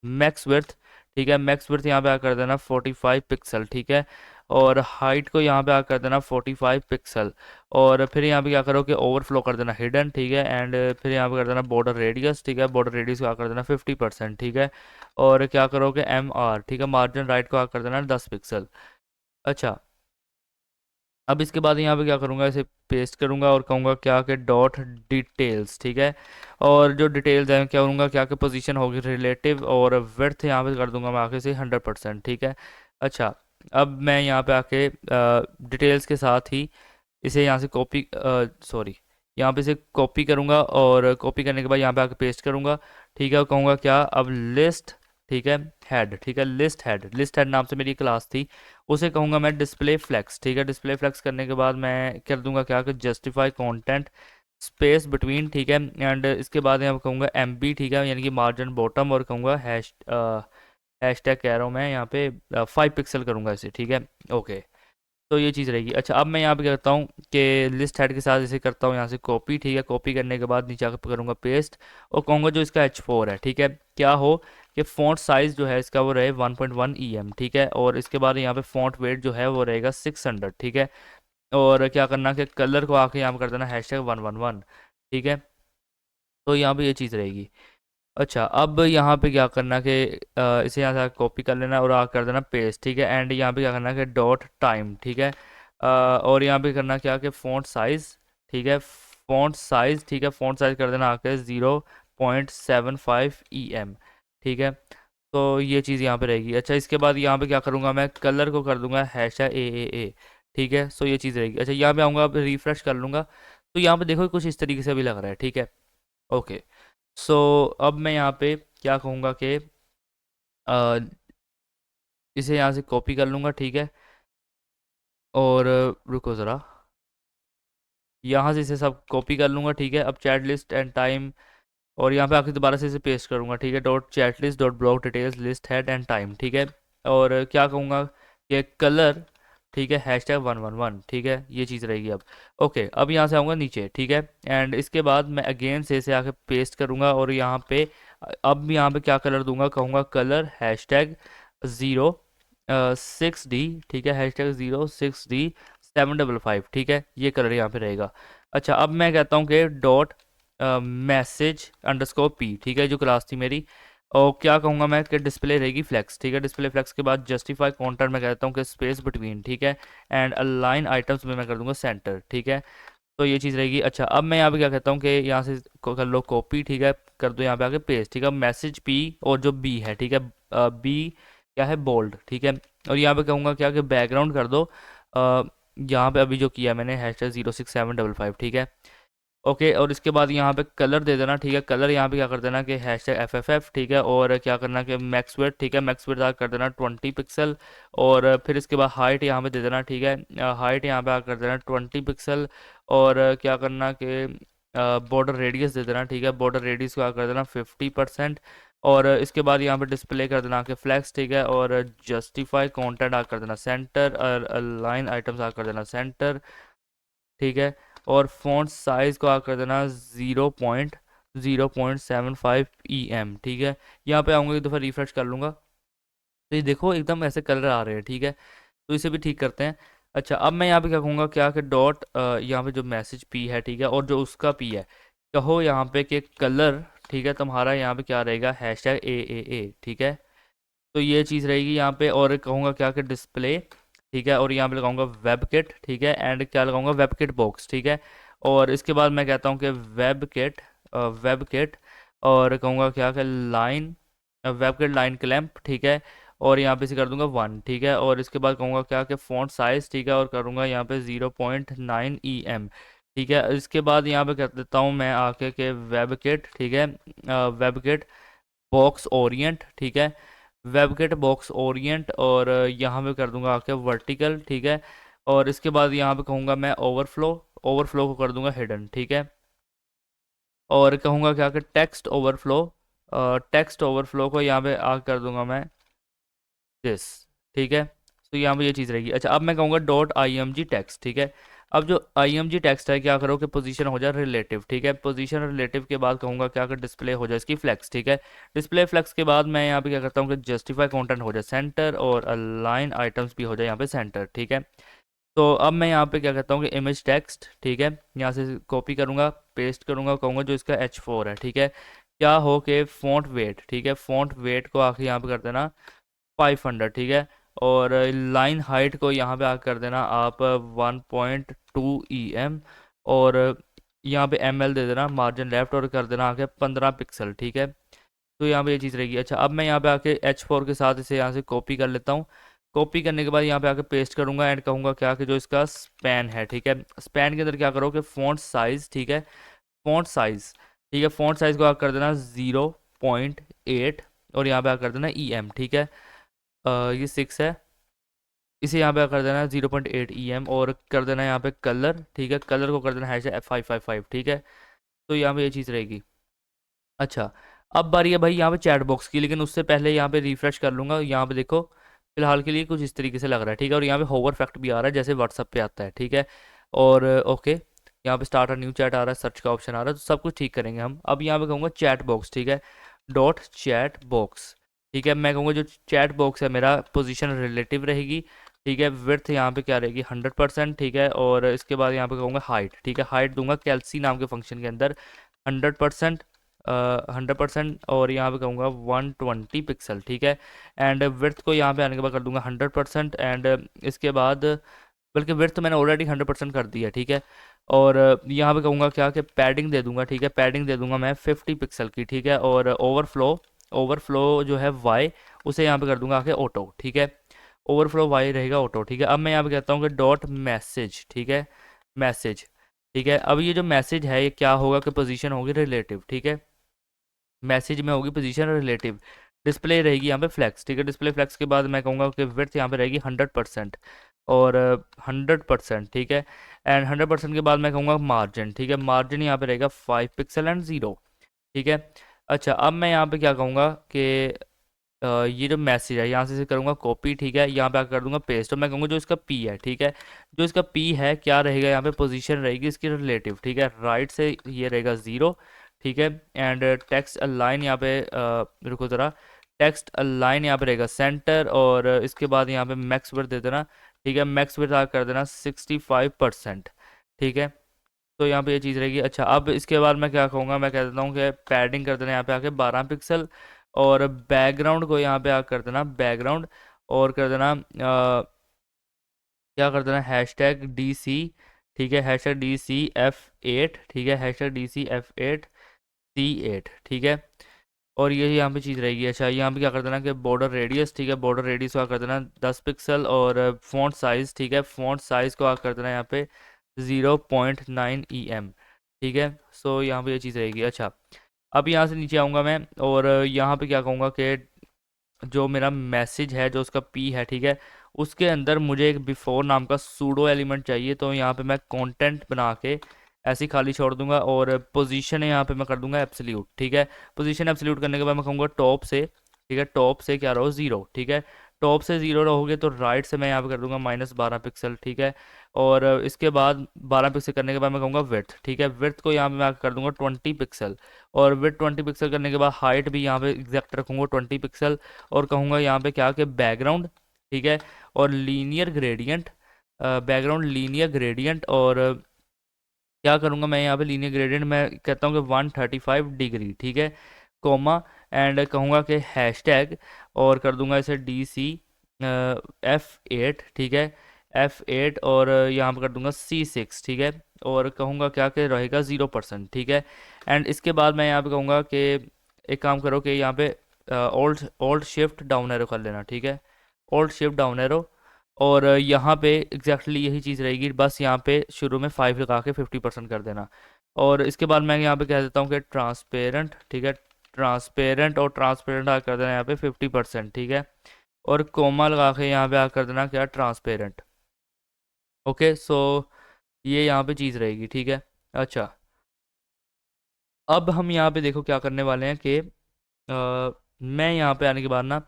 मैक्स विड्थ, ठीक है। मैक्स विड्थ यहाँ पे आ कर देना 45 पिक्सल, ठीक है। और हाइट को यहाँ पे आ कर देना 45 पिक्सल। और फिर यहाँ पे क्या करो कि ओवरफ्लो कर देना हिडन, ठीक है। एंड फिर यहाँ पे कर देना बॉर्डर रेडियस, ठीक है। बॉर्डर रेडियस को आ कर देना 50%, ठीक है। और क्या करो कि MR, ठीक है, मार्जिन राइट को आ कर देना 10 पिक्सल। अच्छा, अब इसके बाद यहाँ पे क्या करूँगा, इसे पेस्ट करूँगा और कहूँगा क्या कि डॉट डिटेल्स, ठीक है। और जो डिटेल्स हैं क्या करूँगा क्या कि पोजीशन होगी रिलेटिव, और विड्थ यहाँ पे कर दूंगा मैं आके से 100%, ठीक है। अच्छा, अब मैं यहाँ पे आके डिटेल्स के साथ ही इसे यहाँ से कॉपी सॉरी यहाँ पे इसे कॉपी करूँगा, और कॉपी करने के बाद यहाँ पे आके पेस्ट करूँगा, ठीक है। और कहूँगा क्या अब लिस्ट, ठीक है, हेड, ठीक है। लिस्ट हेड नाम से मेरी क्लास थी, उसे कहूँगा मैं डिस्प्ले फ्लेक्स, ठीक है। डिस्प्ले फ्लेक्स करने के बाद मैं कर दूंगा क्या कि जस्टिफाई कंटेंट स्पेस बिटवीन, ठीक है। एंड इसके बाद यहाँ पे कहूँगा MB, ठीक है, यानी कि मार्जिन बॉटम, और कहूँगा हैशटैग कह रहा हूँ मैं यहाँ पे 5 पिक्सल करूँगा इसे, ठीक है। ओके, तो ये चीज़ रहेगी। अच्छा, अब मैं यहाँ पे क्या करता हूँ कि लिस्ट हेड के साथ इसे करता हूँ यहाँ से कॉपी, ठीक है। कॉपी करने के बाद नीचे आकर करूँगा पेस्ट, और कहूँगा जो इसका H4 है, ठीक है, क्या हो कि फ़ॉन्ट साइज़ जो है इसका वो रहे 1.1 EM, ठीक है। और इसके बाद यहाँ पे फ़ॉन्ट वेट जो है वो रहेगा 600, ठीक है। और क्या करना कि कलर को आके यहाँ पे कर देना #111, ठीक है। तो यहाँ पे ये चीज़ रहेगी। अच्छा, अब यहाँ पे क्या करना कि इसे यहाँ से कॉपी कर लेना और कर देना पेस्ट, ठीक है। एंड यहाँ पे क्या करना कि डॉट टाइम, ठीक है। और यहाँ पे करना क्या कि फ़ॉन्ट साइज़, ठीक है, फ़ॉन्ट साइज़, ठीक है। फ़ॉन्ट साइज़ कर देना आके 0.75 EM, ठीक है। तो ये चीज़ यहाँ पे रहेगी। अच्छा, इसके बाद यहाँ पे क्या करूँगा मैं कलर को कर दूंगा #AAA, ठीक है। सो ये चीज़ रहेगी। अच्छा, यहाँ पे आऊँगा, अब रिफ़्रेश कर लूँगा, तो यहाँ पे देखो कुछ इस तरीके से भी लग रहा है, ठीक है। ओके, सो अब मैं यहाँ पे क्या कहूँगा कि अ, इसे यहाँ से कॉपी कर लूँगा, ठीक है। और रुको ज़रा, यहाँ से इसे सब कॉपी कर लूँगा, ठीक है। अब चैट लिस्ट एंड टाइम, और यहाँ पे आके दोबारा से इसे पेस्ट करूँगा, ठीक है। Dot chat list dot block details list head and time, ठीक है। और क्या कहूँगा कि कलर, ठीक है, #111, ठीक है। ये चीज़ रहेगी अब। ओके, अब यहाँ से आऊँगा नीचे, ठीक है। एंड इसके बाद मैं अगेन से इसे आके पेस्ट करूँगा, और यहाँ पे अब यहाँ पे क्या कलर दूंगा, कहूँगा कलर #0 6D, ठीक है। #0 6D 755, ठीक है। ये कलर यहाँ पे रहेगा। अच्छा, अब मैं कहता हूँ कि डॉट मैसेज_P, ठीक है, जो क्लास थी मेरी। और क्या कहूँगा मैं कि डिस्प्ले रहेगी फ्लेक्स, ठीक है। डिस्प्ले फ्लेक्स के बाद जस्टिफाई कंटेंट मैं कहता हूँ कि स्पेस बिटवीन, ठीक है। एंड अलाइन आइटम्स में मैं कर दूंगा सेंटर, ठीक है। तो ये चीज़ रहेगी। अच्छा, अब मैं यहाँ पे क्या कहता हूँ कि यहाँ से कर लो कॉपी, ठीक है, कर दो यहाँ पे आके पेस्ट, ठीक है। मैसेज P और जो B है, ठीक है, B क्या है बोल्ड, ठीक है। और यहाँ पे कहूँगा क्या कि बैकग्राउंड कर दो यहाँ पे अभी जो किया मैंने #06755, ठीक है। ओके, और इसके बाद यहाँ पे कलर दे देना, ठीक है। कलर यहाँ पे क्या कर देना कि #FFF, ठीक है। और क्या करना कि मैक्स विड्थ, ठीक है, मैक्स विड्थ कर देना 20 पिक्सल। और फिर इसके बाद हाइट यहाँ पे दे देना, ठीक है। हाइट यहाँ पे कर देना 20 पिक्सल। और क्या करना कि बॉर्डर रेडियस दे देना, ठीक है। बॉर्डर रेडियस को कर देना 50%। और इसके बाद यहाँ पे डिस्प्ले कर देना कि फ्लैक्स, ठीक है। और जस्टिफाई कंटेंट कर देना सेंटर, और लाइन आइटम्स कर देना सेंटर, ठीक है। और फॉन्ट साइज को कर देना 0.0.75 EM, ठीक है। यहाँ पे आऊँगा, एक दफ़ा रिफ्रेश कर लूँगा, तो ये देखो एकदम ऐसे कलर आ रहे हैं, ठीक है। तो इसे भी ठीक करते हैं। अच्छा, अब मैं यहाँ पे क्या कहूँगा क्या कि डॉट यहाँ पे जो मैसेज P है, ठीक है, और जो उसका P है, कहो यहाँ पे कि कलर, ठीक है, तुम्हारा यहाँ पे क्या रहेगा #AAA, ठीक है। तो ये चीज़ रहेगी यहाँ पे। और कहूँगा क्या कि डिस्प्ले, ठीक है। और यहाँ पे लगाऊंगा वेब किट, ठीक है। एंड क्या लगाऊंगा वेब किट बॉक्स, ठीक है। और इसके बाद मैं कहता हूँ कि वेब किट और कहूँगा क्या कि line web kit line clamp, ठीक है। और यहाँ पे इसे कर दूंगा 1, ठीक है। और इसके बाद कहूँगा क्या कि फ़ॉन्ट साइज़, ठीक है, और करूँगा यहाँ पे 0.9 EM, ठीक है। इसके बाद यहाँ पे कर देता हूँ मैं आके के वेब किट, ठीक है, वेब किट बॉक्स ओरिएंट, ठीक है। वेबकिट बॉक्स ओरिएंट, और यहाँ पे कर दूंगा आके वर्टिकल, ठीक है। और इसके बाद यहाँ पे कहूँगा मैं ओवरफ्लो, ओवरफ्लो को कर दूंगा हिडन, ठीक है। और कहूँगा क्या कि टेक्स्ट ओवरफ्लो, टेक्स्ट ओवरफ्लो को यहाँ पे आ कर दूंगा मैं दिस, ठीक है। तो यहाँ पे ये चीज़ रहेगी। अच्छा, अब मैं कहूँगा dot I M G text, ठीक है। अब जो आई एम जी टेक्स्ट है, क्या करो कि पोजीशन हो जाए रिलेटिव, ठीक है। पोजीशन रिलेटिव के बाद कहूँगा क्या कि डिस्प्ले हो जाए इसकी फ्लेक्स, ठीक है। डिस्प्ले फ्लेक्स के बाद मैं यहाँ पे क्या करता हूँ कि जस्टिफाई कंटेंट हो जाए सेंटर, और अलाइन आइटम्स भी हो जाए यहाँ पे सेंटर, ठीक है। तो अब मैं यहाँ पे क्या करता हूँ कि इमेज टेक्स्ट, ठीक है, यहाँ से कॉपी करूँगा, पेस्ट करूँगा, कहूँगा जो इसका H4 है, ठीक है, क्या हो के फ़ॉन्ट वेट, ठीक है, फ़ॉन्ट वेट को आके यहाँ पे कर देना 500, ठीक है। और लाइन हाइट को यहाँ पे आके कर देना आप 1.2 EM, और यहाँ पे ML दे देना मार्जिन लेफ्ट, और कर देना आके 15 पिक्सल, ठीक है। तो यहाँ पे ये चीज़ रहेगी। अच्छा, अब मैं यहाँ पे आके H4 के साथ इसे यहाँ से कॉपी कर लेता हूँ। कॉपी करने के बाद यहाँ पे आके पेस्ट करूँगा, एंड कहूँगा क्या कि जो इसका स्पैन है, ठीक है, स्पैन के अंदर क्या करो कि फ़ॉन्ट साइज़, ठीक है, फ़ॉन्ट साइज़, ठीक है, फ़ॉन्ट साइज़ को आके कर देना 0.8, और यहाँ पे आके कर देना EM, ठीक है। ये 6 है, इसे यहाँ पे कर देना 0.8 EM, और कर देना यहाँ पे कलर, ठीक है, कलर को कर देना #555, ठीक है। तो यहाँ पे ये चीज़ रहेगी। अच्छा, अब बारी है भाई यहाँ पे चैट बॉक्स की, लेकिन उससे पहले यहाँ पे रिफ्रेश कर लूँगा। यहाँ पे देखो फिलहाल के लिए कुछ इस तरीके से लग रहा है, ठीक है। और यहाँ पे होवर इफेक्ट भी आ रहा है जैसे व्हाट्सअप पे आता है, ठीक है। और ओके, यहाँ पे स्टार्ट न्यू चैट आ रहा है, सर्च का ऑप्शन आ रहा है, तो सब कुछ ठीक करेंगे हम। अब यहाँ पे कहूँगा चैट बॉक्स, ठीक है, डॉट चैट बॉक्स, ठीक है। मैं कहूँगा जो चैट बॉक्स है मेरा पोजीशन रिलेटिव रहेगी, ठीक है। विड्थ यहाँ पे क्या रहेगी 100%, ठीक है। और इसके बाद यहाँ पे कहूँगा हाइट, ठीक है, हाइट दूंगा कैल्सी नाम के फंक्शन के अंदर 100%, 100%, और यहाँ पे कहूँगा 120 पिक्सल, ठीक है। एंड विड्थ को यहाँ पे आने के बाद कर दूंगा 100%, एंड इसके बाद बल्कि विड्थ तो मैंने ऑलरेडी 100% कर दिया, ठीक है। और यहाँ पे कहूँगा क्या कि पैडिंग दे दूंगा, ठीक है, पैडिंग दे दूंगा मैं 50 पिक्सल की, ठीक है। और ओवरफ्लो, ओवरफ्लो जो है वाई, उसे यहाँ पे कर दूंगा आके ऑटो, ठीक है। ओवरफ्लो वाई रहेगा ऑटो, ठीक है। अब मैं यहाँ पे कहता हूँ कि डॉट मैसेज, ठीक है, मैसेज, ठीक है। अब ये जो मैसेज है ये क्या होगा कि पोजीशन होगी रिलेटिव, ठीक है, मैसेज में होगी पोजीशन रिलेटिव। डिस्प्ले रहेगी यहाँ पे फ्लैक्स, ठीक है। डिस्प्ले फ्लैक्स के बाद मैं कहूँगा कि विड्थ यहाँ पे रहेगी 100%, और 100%, ठीक है। एंड 100% के बाद मैं कहूँगा मार्जिन, ठीक है, मार्जिन यहाँ पे रहेगा 5 पिक्सल एंड 0, ठीक है। अच्छा, अब मैं यहाँ पे क्या कहूँगा कि ये जो मैसेज है यहाँ से इसे करूँगा कॉपी, ठीक है, यहाँ पे आकर कर दूंगा पेस्ट। तो मैं कहूँगा जो इसका पी है, ठीक है, जो इसका पी है क्या रहेगा यहाँ पे पोजीशन रहेगी इसकी रिलेटिव, ठीक है, राइट से ये रहेगा 0, ठीक है। एंड टेक्स्ट अलाइन यहाँ पे रुको ज़रा, टेक्स्ट अलाइन यहाँ पे रहेगा सेंटर, और इसके बाद यहाँ पे मैक्स विड्थ दे देना, ठीक है, मैक्स विड्थ आकर कर देना 65%, ठीक है। तो यहाँ पे ये चीज़ रहेगी। अच्छा, अब इसके बाद मैं क्या कहूँगा, मैं कह देता हूँ कि पैडिंग कर देना यहाँ पे आके 12 पिक्सल, और बैकग्राउंड को यहाँ पे आकर कर देना बैकग्राउंड, और कर देना क्या कर देना #DC, ठीक है, #DCF8, ठीक है, #DCF8C8, ठीक है। और ये यहाँ पे चीज़ रहेगी। अच्छा, यहाँ पे क्या कर देना कि बॉर्डर रेडियस, ठीक है, बॉर्डर रेडियस को कर देना 10 पिक्सल, और फॉन्ट साइज़, ठीक है, फॉन्ट साइज़ को कर देना यहाँ पे 0.9 EM, ठीक है। सो यहाँ पे ये चीज़ रहेगी। अच्छा, अब यहाँ से नीचे आऊँगा मैं, और यहाँ पे क्या कहूँगा कि जो मेरा मैसेज है जो उसका पी है, ठीक है, उसके अंदर मुझे एक बिफोर नाम का सूडो एलिमेंट चाहिए। तो यहाँ पे मैं कंटेंट बना के ऐसे ही खाली छोड़ दूंगा, और पोजीशन है यहाँ पे मैं कर दूंगा एब्सोल्यूट, ठीक है। पोजीशन एब्सोल्यूट करने के बाद मैं कहूँगा टॉप से, ठीक है, टॉप से क्या रहो 0, ठीक है, टॉप से 0 रहोगे तो राइट से मैं यहाँ पे कर दूंगा -12 पिक्सल, ठीक है। और इसके बाद 12 पिक्सल करने के बाद मैं कहूँगा विड्थ, ठीक है, विड्थ को यहाँ पे मैं कर दूंगा 20 पिक्सल, और विड्थ 20 पिक्सल करने के बाद हाइट भी यहाँ पे एग्जैक्ट रखूँगा 20 पिक्सल, और कहूँगा यहाँ पे क्या कि बैकग्राउंड, ठीक है, और linear gradient, background linear gradient, और क्या करूँगा मैं यहाँ पे लीनियर ग्रेडियंट मैं कहता हूँ कि 135 डिग्री, ठीक है, कोमा, एंड कहूँगा कि हैशटैग, और कर दूंगा इसे DCF8, ठीक है, F8, और यहाँ पर कर दूंगा C6, ठीक है। और कहूँगा क्या कि रहेगा 0%, ठीक है। एंड इसके बाद मैं यहाँ पे कहूँगा कि एक काम करो कि यहाँ पे old old shift down arrow कर लेना, ठीक है, ओल्ड शिफ्ट डाउन एरो, और यहाँ पे एग्जैक्टली यही चीज़ रहेगी, बस यहाँ पे शुरू में 5 लगा के 50% कर देना। और इसके बाद मैं यहाँ पे कह देता हूँ कि ट्रांसपेरेंट, ठीक है, ट्रांसपेरेंट, और ट्रांसपेरेंट आ कर देना यहाँ पे 50%, ठीक है। और कोमा लगा के यहाँ पे आ कर देना क्या ट्रांसपेरेंट, ओके, सो ये यहाँ पे चीज़ रहेगी, ठीक है। अच्छा, अब हम यहाँ पे देखो क्या करने वाले हैं कि मैं यहाँ पे आने के बाद ना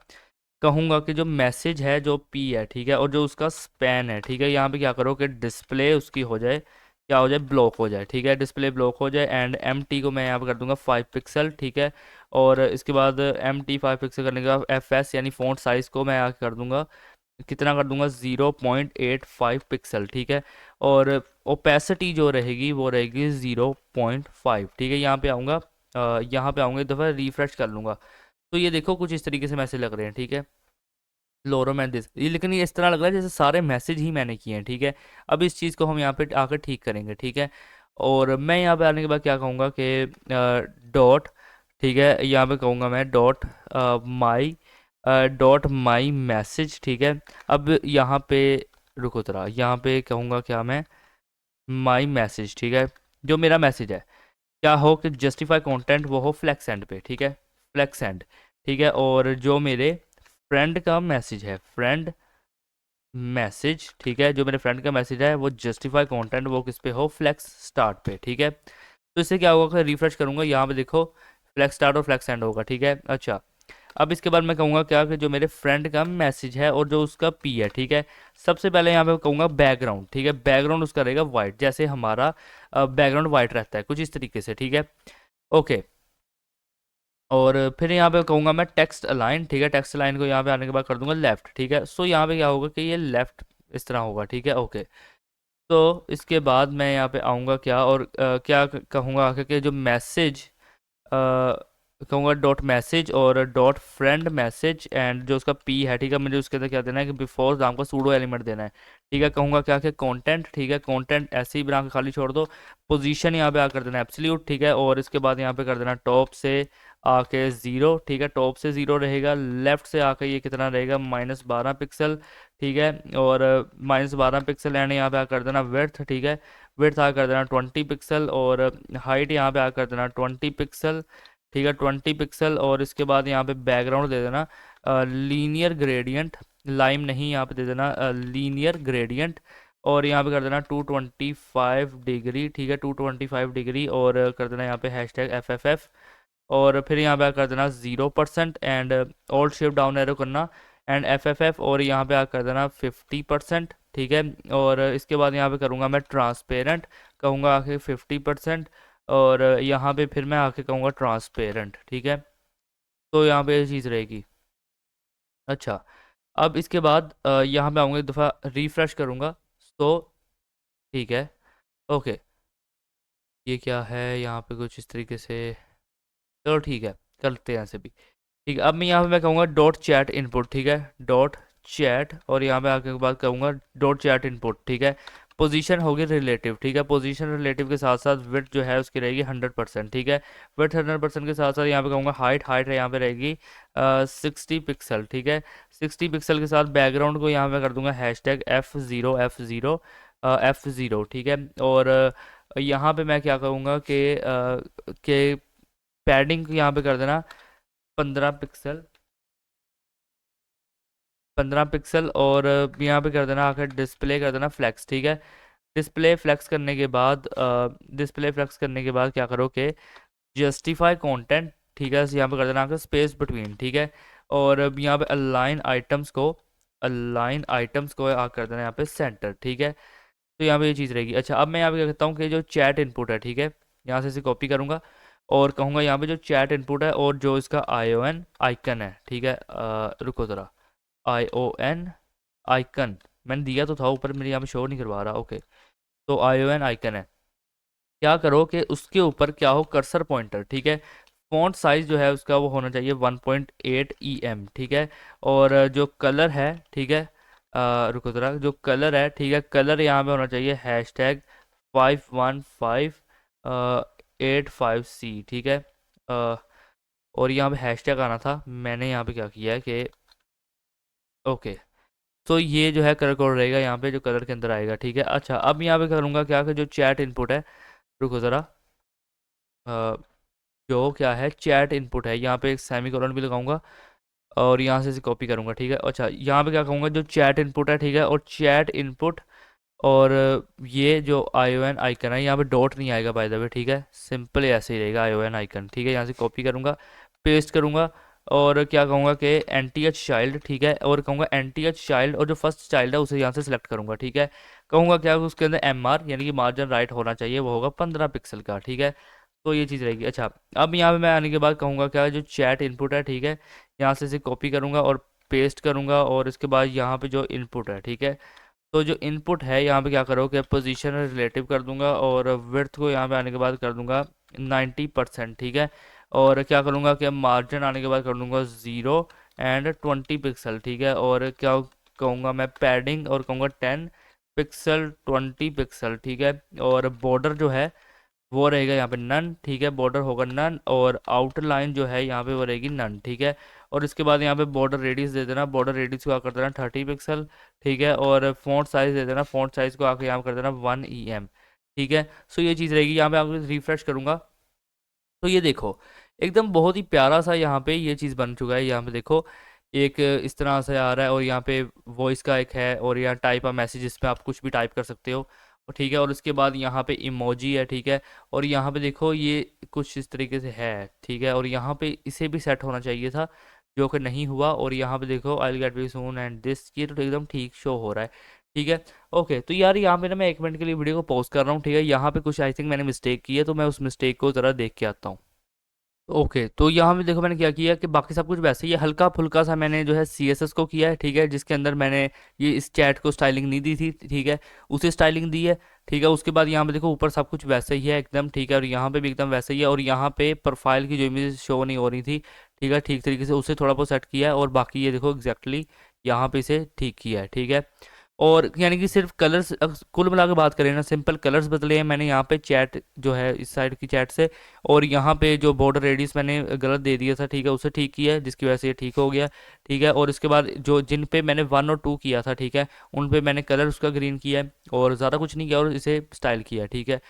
कहूँगा कि जो मैसेज है जो पी है, ठीक है, और जो उसका स्पैन है, ठीक है, यहाँ पे क्या करो कि डिस्प्ले उसकी हो जाए, क्या हो जाए, ब्लॉक हो जाए, ठीक है, डिस्प्ले ब्लॉक हो जाए। एंड एम टी को मैं यहाँ पे कर दूंगा 5 पिक्सल, ठीक है। और इसके बाद एम टी 5 पिक्सल करने के बाद एफ एस यानी फ़ॉन्ट साइज़ को मैं यहाँ कर दूंगा, कितना कर दूंगा, 0.85 पिक्सल, ठीक है। और ओपेसिटी जो रहेगी वो रहेगी 0.5, ठीक है। यहाँ पे आऊँगा, यहाँ पे आऊँगा, एक दफ़ा रिफ्रेश कर लूँगा, तो ये देखो कुछ इस तरीके से मैसेज लग रहे हैं, ठीक है। लोरो मैं दिस ये, लेकिन ये इस तरह लग रहा है जैसे सारे मैसेज ही मैंने किए हैं, ठीक है। अब इस चीज़ को हम यहाँ पे आकर ठीक करेंगे, ठीक है। और मैं यहाँ पे आने के बाद क्या कहूँगा कि डॉट, ठीक है, यहाँ पे कहूँगा मैं माई डॉट माई मैसेज, ठीक है। अब यहाँ पे रुको ज़रा, यहाँ पे कहूँगा क्या मैं, माई मैसेज, ठीक है, जो मेरा मैसेज है, क्या हो कि जस्टिफाई कंटेंट वो हो फ्लैक्स एंड पे, ठीक है, फ्लैक्स एंड, ठीक है। और जो मेरे फ्रेंड का मैसेज है, फ्रेंड मैसेज, ठीक है, जो मेरे फ्रेंड का मैसेज है वो जस्टिफाई कंटेंट वो किस पे हो, फ्लैक्स स्टार्ट पे, ठीक है। तो इससे क्या होगा कि रिफ्रेश करूंगा, यहाँ पे देखो फ्लैक्स स्टार्ट और फ्लैक्स एंड होगा, ठीक है। अच्छा, अब इसके बाद मैं कहूँगा क्या कि जो मेरे फ्रेंड का मैसेज है और जो उसका पी है, ठीक है, सबसे पहले यहाँ पे कहूँगा बैकग्राउंड, ठीक है, बैकग्राउंड उसका रहेगा वाइट, जैसे हमारा बैकग्राउंड वाइट रहता है कुछ इस तरीके से, ठीक है। ओके, और फिर यहाँ पे कहूँगा मैं टेक्स्ट अलाइन, ठीक है, टेक्स्ट अलाइन को यहाँ पे आने के बाद कर दूंगा लेफ्ट, ठीक है। सो यहाँ पे क्या होगा कि ये लेफ्ट इस तरह होगा, ठीक है। ओके, तो इसके बाद मैं यहाँ पे आऊँगा क्या, और क्या कहूँगा आके कि जो मैसेज कहूँगा डॉट मैसेज और डॉट फ्रेंड मैसेज एंड जो उसका पी है, ठीक है, मुझे उसके अंदर क्या देना है कि बिफोर नाम का सूडो एलिमेंट देना है, ठीक है। कहूँगा क्या कि कंटेंट, ठीक है, कंटेंट ऐसे ही बना के खाली छोड़ दो। पोजीशन यहाँ पे आ कर देना एब्सोल्यूट, ठीक है, और इसके बाद यहाँ पे कर देना टॉप से आके 0, ठीक है, टॉप से 0 रहेगा, लेफ्ट से आके ये कितना रहेगा, -12 पिक्सल, ठीक है। और -12 पिक्सल एंड यहाँ पे आ कर देना विड्थ, ठीक है, विड्थ आ कर देना 20 पिक्सल, और हाइट यहाँ पे आ कर देना 20 पिक्सल, ठीक है, 20 पिक्सल। और इसके बाद यहाँ पे बैकग्राउंड दे देना लीनियर ग्रेडियंट, लाइम नहीं, यहाँ पे दे देना लीनियर ग्रेडियंट, और यहाँ पे कर देना 225 डिग्री, ठीक है, 225 डिग्री, और कर देना यहाँ पे #FFF, और फिर यहाँ पे कर देना 0% and alt shift down arrow करना एंड FFF, और यहाँ पे कर देना 50%, ठीक है। और इसके बाद यहाँ पे करूँगा मैं ट्रांसपेरेंट, कहूँगा आके 50%, और यहाँ पे फिर मैं आके कहूँगा ट्रांसपेरेंट, ठीक है। तो यहाँ पे ये चीज़ रहेगी। अच्छा, अब इसके बाद यहाँ पे आऊँगा, एक दफ़ा रिफ्रेश करूँगा, तो ठीक है। ओके, ये क्या है यहाँ पे कुछ इस तरीके से, चलो ठीक है, करते हैं ऐसे भी, ठीक है। अब मैं यहाँ पे मैं कहूँगा डॉट चैट इनपुट, ठीक है, डॉट चैट, और यहाँ पे आके के बाद कहूँगा डॉट चैट इनपुट, ठीक है। पोजीशन होगी रिलेटिव, ठीक है, पोजीशन रिलेटिव के साथ साथ विड्थ जो है उसकी रहेगी 100%, ठीक है। विड्थ 100% के साथ साथ यहाँ पे कहूँगा हाइट, हाइट यहाँ पे रहेगी 60 पिक्सल, ठीक है, 60 पिक्सल के साथ बैकग्राउंड को यहाँ पे कर दूंगा #F0 ठीक है। और यहाँ पे मैं क्या कहूँगा कि पैडिंग यहाँ पे कर देना 15 पिक्सल, 15 पिक्सल, और यहाँ पे कर देना आखिर डिस्प्ले कर देना फ्लैक्स, ठीक है। डिस्प्ले फ्लैक्स करने के बाद क्या करो कि जस्टिफाई कंटेंट, ठीक है, यहाँ पे कर देना आखिर स्पेस बिटवीन, ठीक है। और अब यहाँ पे अलाइन आइटम्स को आ कर देना यहाँ पे सेंटर, ठीक है। तो यहाँ पे ये चीज़ रहेगी। अच्छा, अब मैं यहाँ पे क्या करता हूँ कि जो चैट इनपुट है, ठीक है, यहाँ से इसे कॉपी करूँगा और कहूँगा यहाँ पे जो चैट इनपुट है और जो इसका आईओएन आइकन है, ठीक है, रुको ज़रा, आईओएन आइकन मैंने दिया तो था ऊपर, मेरे यहाँ पे शो नहीं करवा रहा। ओके, तो आईओएन आइकन है, क्या करो कि उसके ऊपर क्या हो, कर्सर पॉइंटर, ठीक है। फॉन्ट साइज जो है उसका वो होना चाहिए 1.8 EM, ठीक है। और जो कलर है, ठीक है, रुको ज़रा, जो कलर है, ठीक है, कलर यहाँ पे होना चाहिए #51585C, ठीक है। और यहाँ पे हैशटैग आना था, मैंने यहाँ पे क्या किया है कि ओके, तो ये जो है कलर कोड रहेगा यहाँ पे जो कलर के अंदर आएगा, ठीक है। अच्छा, अब यहाँ पे करूँगा क्या कि जो चैट इनपुट है, रुको ज़रा, जो क्या है चैट इनपुट है, यहाँ पे एक सेमी कोलन भी लगाऊंगा और यहाँ से इसे कॉपी करूँगा, ठीक है। अच्छा, यहाँ पे क्या कहूँगा जो चैट इनपुट है, ठीक है, और चैट इनपुट और ये जो ION आइकन है यहाँ पे डॉट नहीं आएगा बाय द वे, ठीक है, सिंपल ऐसे ही रहेगा ION आइकन, ठीक है। यहाँ से कॉपी करूँगा, पेस्ट करूँगा और क्या कहूँगा कि NTH चाइल्ड, ठीक है, और कहूँगा NTH चाइल्ड और जो फर्स्ट चाइल्ड है उसे यहाँ से सिलेक्ट करूँगा, ठीक है। कहूँगा क्या उसके अंदर MR यानी कि मार्जिन राइट होना चाहिए, वो होगा 15 पिक्सल का, ठीक है। तो ये चीज़ रहेगी। अच्छा, अब यहाँ पे मैं आने के बाद कहूँगा क्या जो चैट इनपुट है, ठीक है, यहाँ से इसे कॉपी करूँगा और पेस्ट करूँगा और इसके बाद यहाँ पे जो इनपुट है, ठीक है, तो जो इनपुट है यहाँ पे क्या करोगे पोजीशन रिलेटिव कर दूंगा और विड्थ को यहाँ पे आने के बाद कर दूंगा 90%, ठीक है। और क्या करूँगा कि मार्जिन आने के बाद कर दूंगा 0 और 20 पिक्सल, ठीक है। और क्या कहूँगा मैं पैडिंग और कहूँगा 10 पिक्सल 20 पिक्सल, ठीक है। और बॉर्डर जो है वो रहेगा यहाँ पे नन, ठीक है, बॉर्डर होगा नन और आउटलाइन जो है यहाँ पे वो रहेगी नन, ठीक है। और इसके बाद यहाँ पे बॉर्डर रेडियस दे देना, बॉर्डर रेडियस को क्या कर देना 30 पिक्सल, ठीक है। और फॉन्ट साइज दे देना, फॉन्ट साइज को आके यहाँ कर देना 1 EM, ठीक है। सो ये चीज़ रहेगी। यहाँ पे आपको रिफ्रेश करूँगा तो ये देखो एकदम बहुत ही प्यारा सा यहाँ पे ये चीज़ बन चुका है। यहाँ पे देखो एक इस तरह से आ रहा है और यहाँ पे वॉइस का एक है और यहाँ टाइप अ मैसेज, इसमें आप कुछ भी टाइप कर सकते हो, और ठीक है। और उसके बाद यहाँ पे इमोजी है, ठीक है। और यहाँ पे देखो ये कुछ इस तरीके से है, ठीक है। और यहाँ पे इसे भी सेट होना चाहिए था जो कि नहीं हुआ। और यहाँ पे देखो आई will get very soon and this, ये तो एकदम ठीक शो हो रहा है, ठीक है। ओके, तो यार यहाँ पे ना मैं 1 मिनट के लिए वीडियो को पॉज कर रहा हूँ, ठीक है। यहाँ पे कुछ आई थिंक मैंने मिस्टेक की है, तो मैं उस मिस्टेक को ज़रा देख के आता हूँ। ओके, तो यहाँ पे देखो मैंने क्या किया कि बाकी सब कुछ वैसे ही है, हल्का फुल्का सा मैंने जो है CSS को किया है, ठीक है, जिसके अंदर मैंने ये इस चैट को स्टाइलिंग नहीं दी थी, ठीक है, उसे स्टाइलिंग दी है, ठीक है। उसके बाद यहाँ पे देखो ऊपर सब कुछ वैसे ही है एकदम, ठीक है। और यहाँ पे भी एकदम वैसे ही है। और यहाँ पे प्रोफाइल की जो इमेज शो नहीं हो रही थी, ठीक है, ठीक तरीके से उसे थोड़ा बहुत सेट किया है। और बाकी ये देखो एग्जैक्टली यहाँ पे इसे ठीक किया है, ठीक है। और यानी कि सिर्फ कलर्स, कुल मिला के बात करें ना, सिंपल कलर्स बदले हैं मैंने यहाँ पे चैट जो है इस साइड की चैट से। और यहाँ पे जो बॉर्डर रेडियस मैंने गलत दे दिया था, ठीक है, उसे ठीक किया है, जिसकी वजह से ये ठीक हो गया, ठीक है। और इसके बाद जो जिन पे मैंने 1 और 2 किया था, ठीक है, उन पे मैंने कलर उसका ग्रीन किया है और ज़्यादा कुछ नहीं किया और इसे स्टाइल किया है, ठीक है।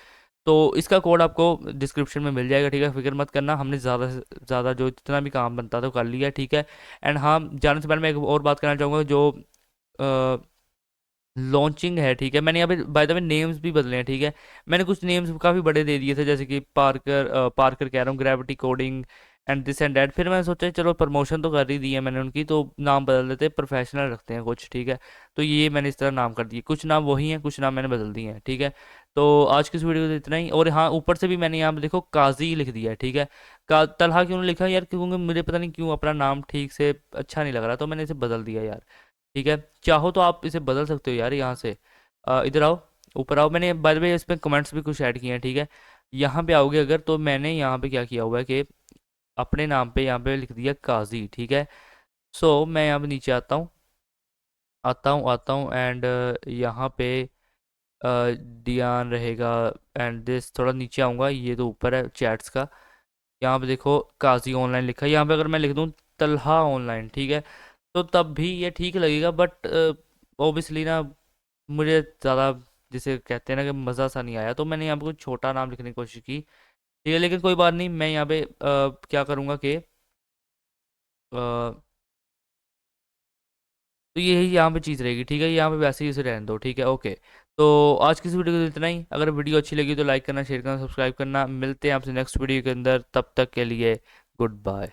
तो इसका कोड आपको डिस्क्रिप्शन में मिल जाएगा, ठीक है, फिक्र मत करना, हमने ज़्यादा से ज़्यादा जो जितना भी काम बनता था वो कर लिया, ठीक है। एंड हाँ, जाने से पहले मैं एक और बात करना चाहूँगा, जो लॉन्चिंग है, ठीक है, मैंने यहाँ पे बाय द वे नेम्स भी बदले हैं, ठीक है। मैंने कुछ नेम्स काफ़ी बड़े दे दिए थे, जैसे कि पार्कर कह रहा हूँ, gravity coding and this and that. फिर मैंने सोचा चलो प्रमोशन तो कर ही दी है मैंने उनकी, तो नाम बदल देते, प्रोफेशनल रखते हैं कुछ, ठीक है। तो ये मैंने इस तरह नाम कर दिए, कुछ नाम वही हैं, कुछ नाम मैंने बदल दिए हैं, ठीक है। तो आज की इस वीडियो में इतना ही। और हाँ, ऊपर से भी मैंने यहाँ पे देखो काजी लिख दिया है, ठीक है। का तलहा क्यों नहीं लिखा यार, क्योंकि मुझे पता नहीं क्यों अपना नाम ठीक से अच्छा नहीं लग रहा, तो मैंने इसे बदल दिया यार, ठीक है। चाहो तो आप इसे बदल सकते हो यार, यहाँ से इधर आओ, ऊपर आओ। मैंने बाय द वे इसमें कमेंट्स भी कुछ ऐड किए हैं, ठीक है। यहाँ पे आओगे अगर, तो मैंने यहाँ पे क्या किया हुआ है कि अपने नाम पे यहाँ पे लिख दिया काजी, ठीक है। सो मैं यहाँ पे नीचे आता हूँ एंड यहाँ पे डियान रहेगा एंड दिस, थोड़ा नीचे आऊँगा, ये तो ऊपर है चैट्स का। यहाँ पे देखो काजी ऑनलाइन लिखा है, यहाँ पे अगर मैं लिख दूँ तलहा ऑनलाइन, ठीक है, तो तब भी ये ठीक लगेगा। बट ओबियसली ना मुझे ज़्यादा जिसे कहते हैं ना कि मज़ा सा नहीं आया, तो मैंने यहाँ पे कुछ छोटा नाम लिखने की कोशिश की, ठीक है। लेकिन कोई बात नहीं, मैं यहाँ पे क्या करूँगा कि तो यही यहाँ पे चीज़ रहेगी, ठीक है, यहाँ पे वैसे ही इसे रहने दो, ठीक है। ओके, तो आज की इस वीडियो को इतना ही। अगर वीडियो अच्छी लगी तो लाइक करना, शेयर करना, सब्सक्राइब करना। मिलते हैं आपसे नेक्स्ट वीडियो के अंदर, तब तक के लिए गुड बाय।